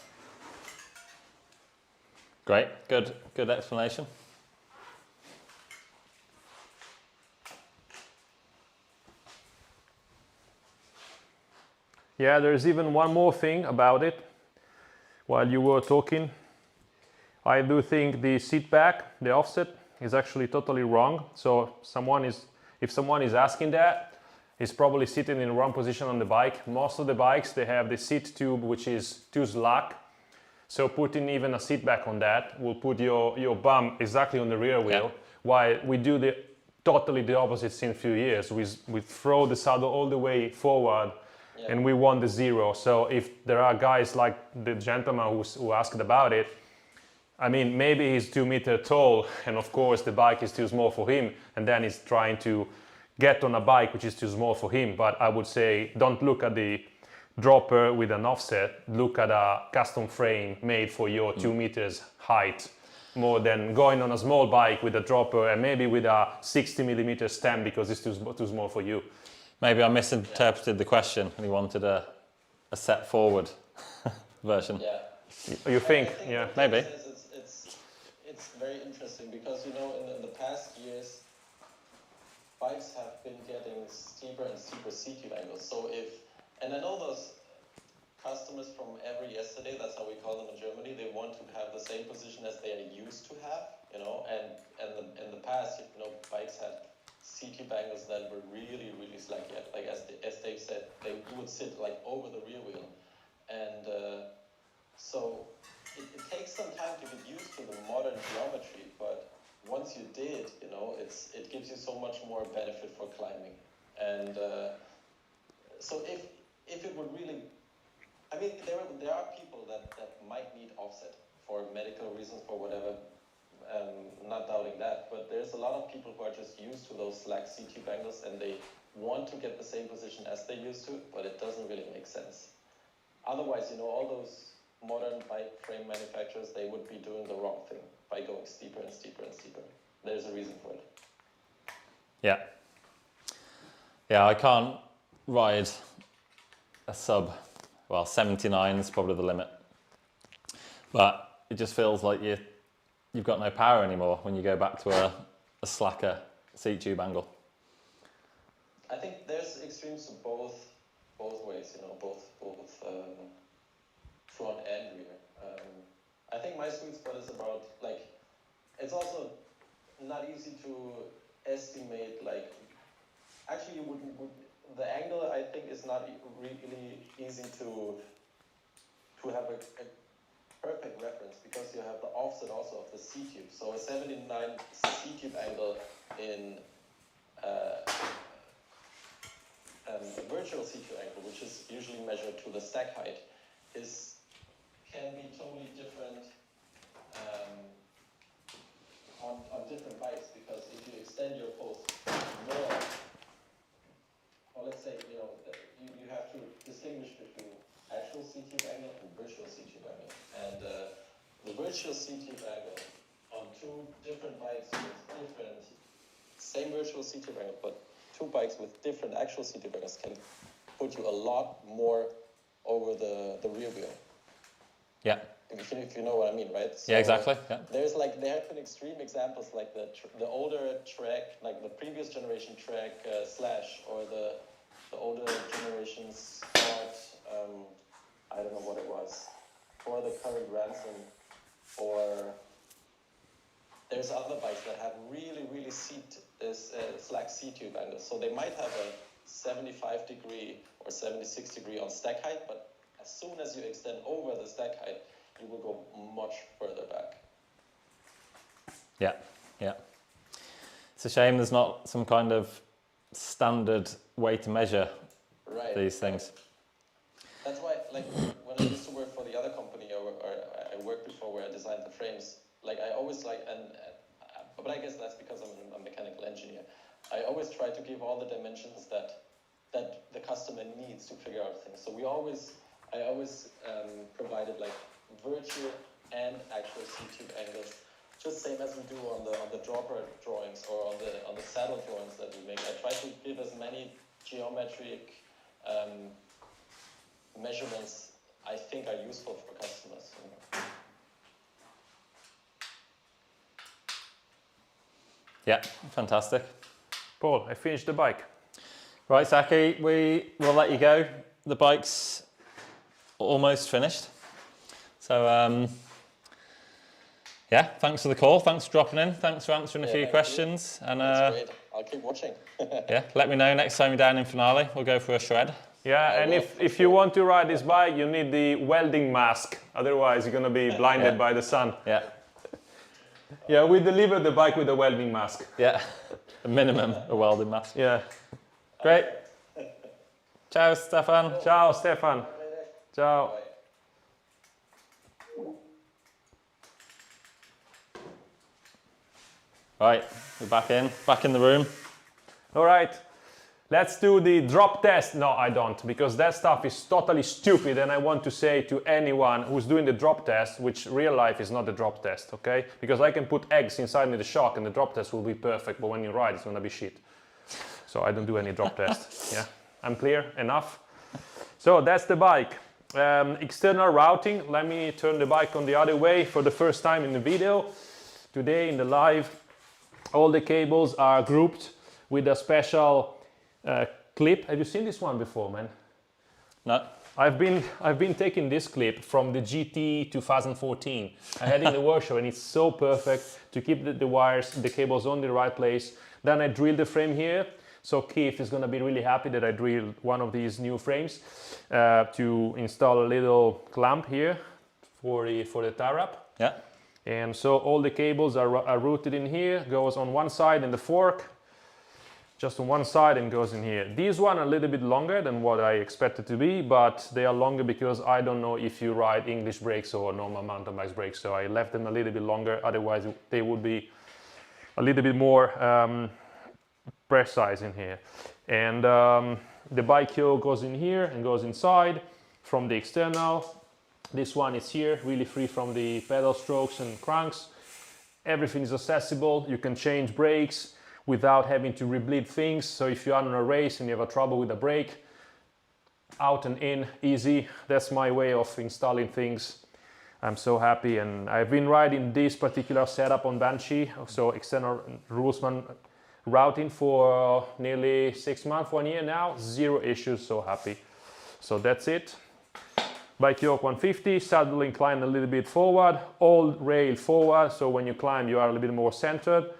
Speaker 2: Great, good explanation.
Speaker 1: Yeah, there's even one more thing about it. While you were talking, I do think the seat back, the offset, is actually totally wrong. So if someone is asking that, he's probably sitting in the wrong position on the bike. Most of the bikes, they have the seat tube which is too slack. So putting even a seat back on that will put your bum exactly on the rear wheel.
Speaker 2: Yeah.
Speaker 1: While we do totally the opposite since a few years. We throw the saddle all the way forward. Yeah. And we want the 0. So if there are guys like the gentleman who asked about it, I mean, maybe he's 2 meters tall, and of course the bike is too small for him, and then he's trying to get on a bike which is too small for him. But I would say, don't look at the dropper with an offset, look at a custom frame made for your 2 meters height, more than going on a small bike with a dropper and maybe with a 60 millimeter stem because it's too small for you.
Speaker 2: Maybe I misinterpreted the question and he wanted a set forward version.
Speaker 4: Yeah.
Speaker 1: You think?
Speaker 4: I think
Speaker 1: Yeah.
Speaker 2: Maybe.
Speaker 4: It's very interesting because, you know, in the past years, bikes have been getting steeper and steeper seat angles. So and I know those customers from every yesterday, that's how we call them in Germany, they want to have the same position as they are used to have, you know, and in the past, you know, bikes had seat angles that were really, really slack. Like as Dave said, they would sit like over the rear wheel. And so it takes some time to get used to the modern geometry, but once you did, you know, it gives you so much more benefit for climbing. And so if it would really, I mean, there are people that might need offset for medical reasons, for whatever, not doubting that, but there's a lot of people who are just used to those slack seat angles and they want to get the same position as they used to, but it doesn't really make sense. Otherwise, you know, all those modern bike frame manufacturers, they would be doing the wrong thing by going steeper and steeper and steeper. There's a reason for it.
Speaker 2: Yeah. Yeah, I can't ride a sub. Well, 79 is probably the limit. But it just feels like you've got no power anymore when you go back to a slacker seat tube angle.
Speaker 4: I think there's extremes to both ways, you know, both front and rear. I think my sweet spot is about, like, it's also not easy to estimate, like, actually the angle I think is not really easy to have a perfect reference because you have the offset also of the C-tube. So a 79 C-tube angle in a virtual C-tube angle, which is usually measured to the stack height, can be totally different on different bikes, because if you extend your post more, or let's say, you know, you have to distinguish between actual C-tube angle and virtual C-tube angle. And the virtual C-tube angle on 2 different bikes with different, same virtual C-tube angle, but 2 bikes with different actual C-tube angles can put you a lot more over the rear wheel.
Speaker 2: Yeah.
Speaker 4: If you know what I mean, right? So
Speaker 2: yeah, exactly. Yeah.
Speaker 4: there have been extreme examples like the older Trek, like the previous generation Trek Slash, or the older generation Sport, I don't know what it was, or the current Ransom, or there's other bikes that have really, really slack C-tube angles. So they might have a 75 degree or 76 degree on stack height, but as soon as you extend over the stack height, you will go much further back.
Speaker 2: Yeah, yeah. It's a shame there's not some kind of standard way to measure these things.
Speaker 4: That's why, like, when I used to work for the other company, or I worked before where I designed the frames, like, I always like, but I guess that's because I'm a mechanical engineer. I always try to give all the dimensions that the customer needs to figure out things. So we always I always provided like virtual and actual C-tube angles, just same as we do on the dropper drawings or on the saddle drawings that we make. I try to give as many geometric measurements I think are useful for customers. You know.
Speaker 2: Yeah, fantastic.
Speaker 1: Paul, I finished the bike.
Speaker 2: Right, Saki, we will let you go. The bike's almost finished. So, yeah, thanks for the call. Thanks for dropping in. Thanks for answering a few questions. And
Speaker 4: That's great. I'll keep watching.
Speaker 2: yeah, let me know next time you're down in Finale. We'll go for a shred.
Speaker 1: Yeah, and if you want to ride this bike, you need the welding mask. Otherwise, you're going to be blinded by the sun.
Speaker 2: Yeah.
Speaker 1: Yeah, we delivered the bike with a welding mask.
Speaker 2: Yeah, a minimum, a welding mask.
Speaker 1: Yeah.
Speaker 2: Great. Ciao, Stefan.
Speaker 1: Ciao, Stefan. Ciao.
Speaker 2: Right, we're back in the room.
Speaker 1: All right, let's do the drop test. No, I don't, because that stuff is totally stupid, and I want to say to anyone who's doing the drop test, which real life is not the drop test, okay? Because I can put eggs inside me the shock and the drop test will be perfect, but when you ride, it's gonna be shit. So I don't do any drop test. Yeah, I'm clear enough. So that's the bike. External routing, let me turn the bike on the other way for the first time in the video. Today in the live, all the cables are grouped with a special clip. Have you seen this one before, man?
Speaker 2: No.
Speaker 1: I've been taking this clip from the GT 2014. I had it in the workshop and it's so perfect to keep the wires, the cables on the right place. Then I drilled the frame here. So Keith is going to be really happy that I drilled one of these new frames to install a little clamp here for the tie wrap.
Speaker 2: Yeah.
Speaker 1: And so all the cables are routed in here, goes on one side in the fork, just on one side, and goes in here. These one are a little bit longer than what I expected to be, but they are longer because I don't know if you ride English brakes or normal mountain bike brakes, so I left them a little bit longer, otherwise they would be a little bit more precise in here. And the bike yoke goes in here and goes inside from the external. This one is here, really free from the pedal strokes and cranks. Everything is accessible. You can change brakes without having to rebleed things. So if you are on a race and you have a trouble with a brake, out and in, easy. That's my way of installing things. I'm so happy, and I've been riding this particular setup on Banshee, so external Rulesman routing for nearly 6 months, 1 year now. Zero issues, so happy. So that's it. Bike yoke 150, saddle incline a little bit forward, all rail forward, so when you climb you are a little bit more centered.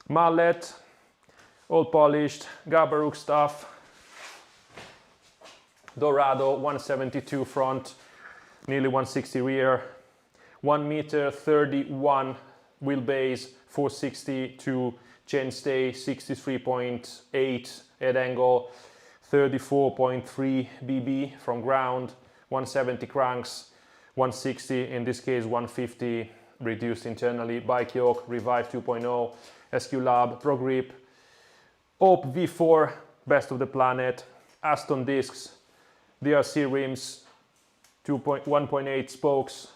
Speaker 1: Mallet, all polished, Gabarook stuff. Dorado 172 front, nearly 160 rear, 1 meter 31 wheelbase, 462 chainstay, 63.8 head angle, 34.3 BB from ground, 170 cranks, 160, in this case 150 reduced internally. Bike yoke, Revive 2.0, SQ Lab, Pro Grip, Ope V4, best of the planet, Aston discs, DRC rims, 1.8 spokes,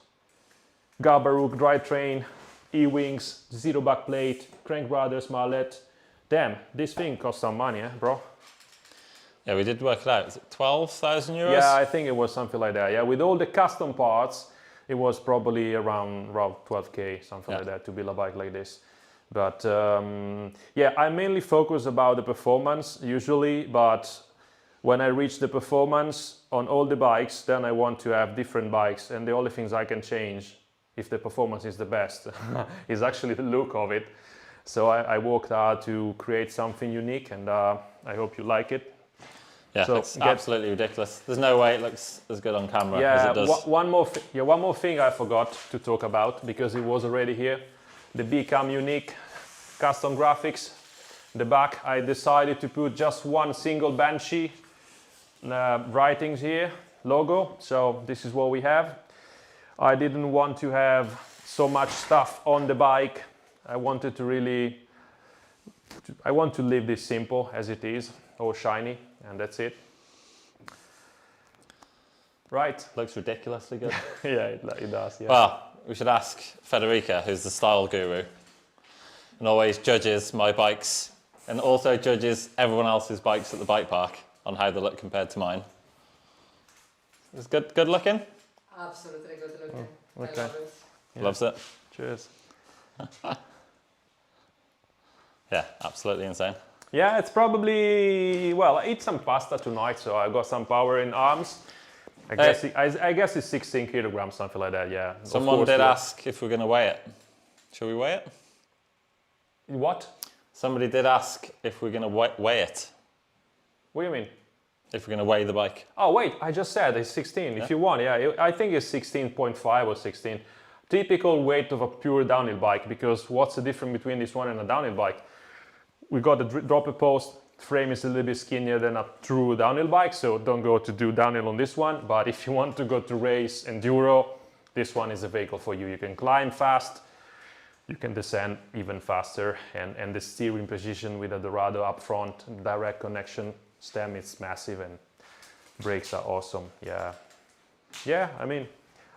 Speaker 1: Gabarook drivetrain, E-wings, zero back plate, Crank Brothers mallet. Damn, this thing costs some money, bro?
Speaker 2: Yeah, we did work it out. Is it 12,000 euros?
Speaker 1: Yeah, I think it was something like that. Yeah, with all the custom parts, it was probably around 12k, something like that, to build a bike like this. But yeah, I mainly focus about the performance usually, but when I reach the performance on all the bikes, then I want to have different bikes, and the only things I can change, if the performance is the best, is actually the look of it. So I worked hard to create something unique, and I hope you like it.
Speaker 2: Yeah,
Speaker 1: So
Speaker 2: it's absolutely ridiculous. There's no way it looks as good on camera as it does.
Speaker 1: One more thing I forgot to talk about, because it was already here. The Become Unique custom graphics. The back, I decided to put just one single Banshee writings here, logo. So this is what we have. I didn't want to have so much stuff on the bike. I wanted to really, I want to leave this simple as it is, all shiny, and that's it. Right?
Speaker 2: Looks ridiculously good.
Speaker 1: Yeah, it does. Yeah.
Speaker 2: Well, we should ask Federica, who's the style guru, and always judges my bikes, and also judges everyone else's bikes at the bike park on how they look compared to mine. It's good looking?
Speaker 3: Absolutely good looking.
Speaker 1: okay.
Speaker 3: I love it.
Speaker 1: Yeah.
Speaker 2: Loves it.
Speaker 1: Cheers.
Speaker 2: Yeah, absolutely insane.
Speaker 1: Yeah, it's probably, well, I eat some pasta tonight, so I got some power in arms. I guess it's 16 kilograms, something like that, yeah.
Speaker 2: Someone did ask if we're going to weigh it. Shall we weigh it?
Speaker 1: What?
Speaker 2: Somebody did ask if we're going to weigh it.
Speaker 1: What do you mean?
Speaker 2: If we're going to weigh the bike.
Speaker 1: Oh, wait, I just said it's 16.
Speaker 2: Yeah.
Speaker 1: If you want, yeah, I think it's 16.5 or 16. Typical weight of a pure downhill bike, because what's the difference between this one and a downhill bike? We got the dropper post, frame is a little bit skinnier than a true downhill bike, so don't go to do downhill on this one. But if you want to go to race enduro, this one is a vehicle for you. You can climb fast, you can descend even faster, and the steering position with a Dorado up front, direct connection stem is massive, and brakes are awesome. Yeah, I mean,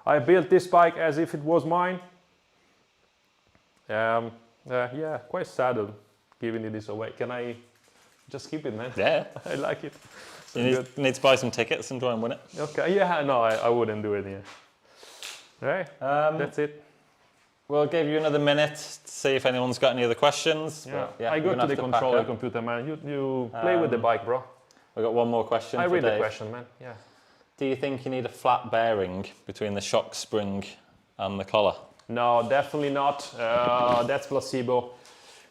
Speaker 1: I built this bike as if it was mine. Yeah, quite saddled giving this away. Can I just keep it, man?
Speaker 2: Yeah.
Speaker 1: I like it. So
Speaker 2: You need to buy some tickets and try and win it.
Speaker 1: Okay, yeah, no, I wouldn't do it, yeah. Right, that's it.
Speaker 2: We'll give you another minute to see if anyone's got any other questions.
Speaker 1: Yeah,
Speaker 2: but
Speaker 1: I
Speaker 2: you're
Speaker 1: go
Speaker 2: gonna
Speaker 1: to the
Speaker 2: have pack
Speaker 1: controller
Speaker 2: up.
Speaker 1: computer, man. You play with the bike, bro.
Speaker 2: We've got one more question
Speaker 1: I
Speaker 2: for
Speaker 1: read the
Speaker 2: Dave.
Speaker 1: question, man. Yeah.
Speaker 2: Do you think you need a flat bearing between the shock spring and the collar?
Speaker 1: No, definitely not. That's placebo.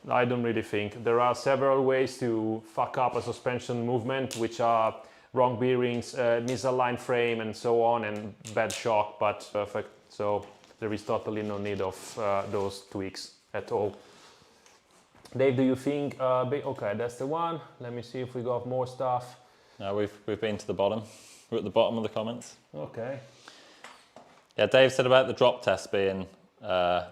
Speaker 1: I don't really think. There are several ways to fuck up a suspension movement, which are wrong bearings, misaligned frame, and so on, and bad shock, but perfect. So there is totally no need of those tweaks at all. Dave, do you think? Okay, that's the one. Let me see if we got more stuff.
Speaker 2: No, we've been to the bottom. We're at the bottom of the comments.
Speaker 1: Okay.
Speaker 2: Yeah, Dave said about the drop test being, I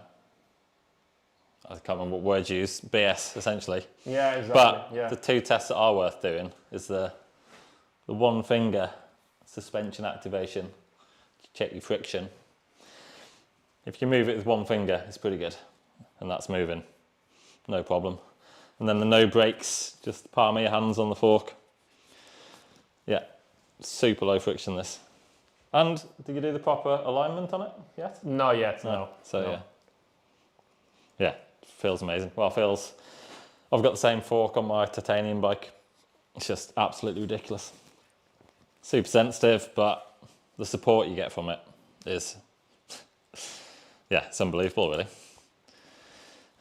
Speaker 2: can't remember what word you used, BS essentially.
Speaker 1: Yeah, exactly.
Speaker 2: But
Speaker 1: yeah.
Speaker 2: the two tests that are worth doing is the one finger suspension activation to check your friction. If you move it with one finger, it's pretty good, and that's moving, no problem. And then the no brakes, just palm of your hands on the fork. Yeah, super low friction this. And did you do the proper alignment on it yet?
Speaker 1: Not yet, no.
Speaker 2: So
Speaker 1: no.
Speaker 2: yeah, feels amazing. Well, I've got the same fork on my titanium bike. It's just absolutely ridiculous. Super sensitive, but the support you get from it is, yeah, it's unbelievable, really.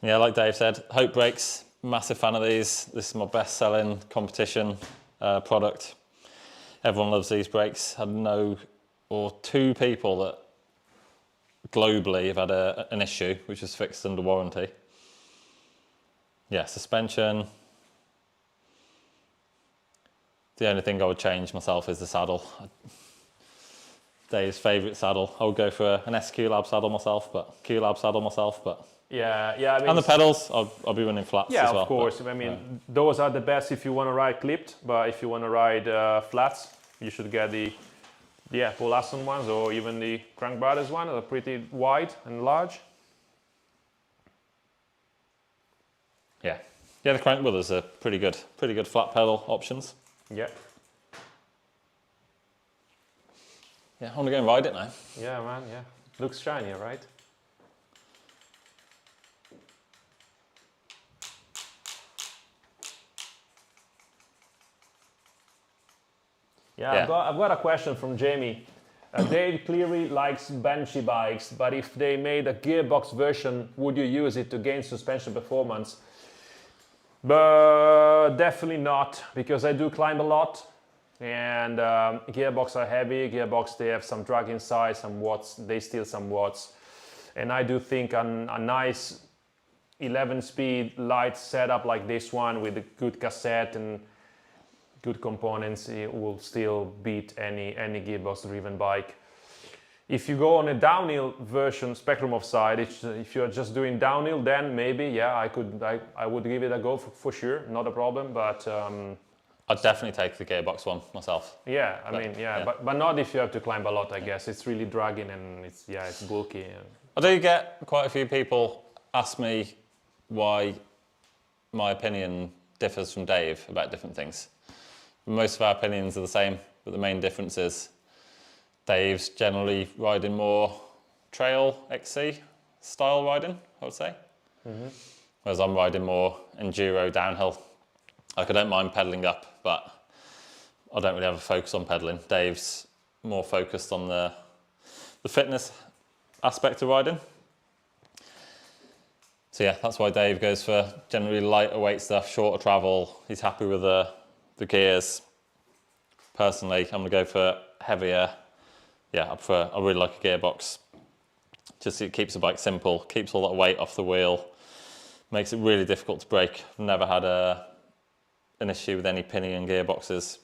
Speaker 2: Yeah, like Dave said, Hope Brakes, massive fan of these. This is my best-selling competition product. Everyone loves these brakes. I know two people that globally have had an issue which was fixed under warranty. Yeah, suspension. The only thing I would change myself is the saddle. Dave's favourite saddle. I would go for an SQ Lab saddle myself, but
Speaker 1: Yeah, I mean,
Speaker 2: and the pedals, I'll be running flats
Speaker 1: yeah,
Speaker 2: as well.
Speaker 1: of course. I mean, those are the best if you want to ride clipped, but if you want to ride flats, you should get the Paul Aston ones, or even the Crank Brothers one. They're pretty wide and large.
Speaker 2: Yeah, the Crank Brothers are pretty good flat pedal options.
Speaker 1: Yeah.
Speaker 2: Yeah, I want to go and ride it now.
Speaker 1: Yeah, man, yeah. Looks shiny, right? Yeah. I've got a question from Jamie. Dave clearly likes Banshee bikes, but if they made a gearbox version, would you use it to gain suspension performance? But definitely not, because I do climb a lot, and gearbox are heavy. Gearbox, they have some drag inside, some watts, they steal some watts, and I do think a nice 11-speed light setup like this one with a good cassette and good components, it will still beat any gearbox driven bike. If you go on a downhill version, spectrum of side, if you're just doing downhill, then maybe, yeah, I would give it a go for sure, not a problem. But
Speaker 2: I'd definitely take the gearbox one myself.
Speaker 1: Yeah, I mean,
Speaker 2: yeah.
Speaker 1: but not if you have to climb a lot, I guess. It's really dragging and it's bulky.
Speaker 2: I do get quite a few people ask me why my opinion differs from Dave about different things. Most of our opinions are the same, but the main difference is Dave's generally riding more trail XC style riding, I would say. Whereas I'm riding more enduro downhill. Like I don't mind pedalling up, but I don't really have a focus on pedaling. Dave's more focused on the fitness aspect of riding. So yeah, that's why Dave goes for generally lighter weight stuff, shorter travel. He's happy with the gears. Personally, I'm gonna go for heavier. Yeah, I really like a gearbox. Just it keeps the bike simple, keeps all that weight off the wheel, makes it really difficult to brake. I've never had an issue with any pinion gearboxes.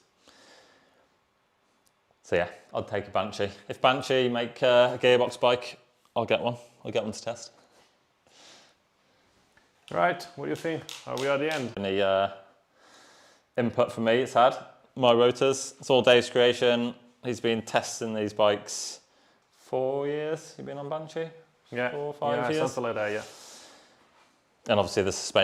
Speaker 2: So yeah, I'd take a Banshee. If Banshee make a gearbox bike, I'll get one. I'll get one to test.
Speaker 1: Right, what do you think? Are we at the end?
Speaker 2: Any input from me it's had? My rotors, it's all Dave's creation. He's been testing these bikes 4 years. You've been on Banshee?
Speaker 1: Yeah,
Speaker 2: 4 or 5 years?
Speaker 1: Something like that, yeah.
Speaker 2: And obviously the suspension.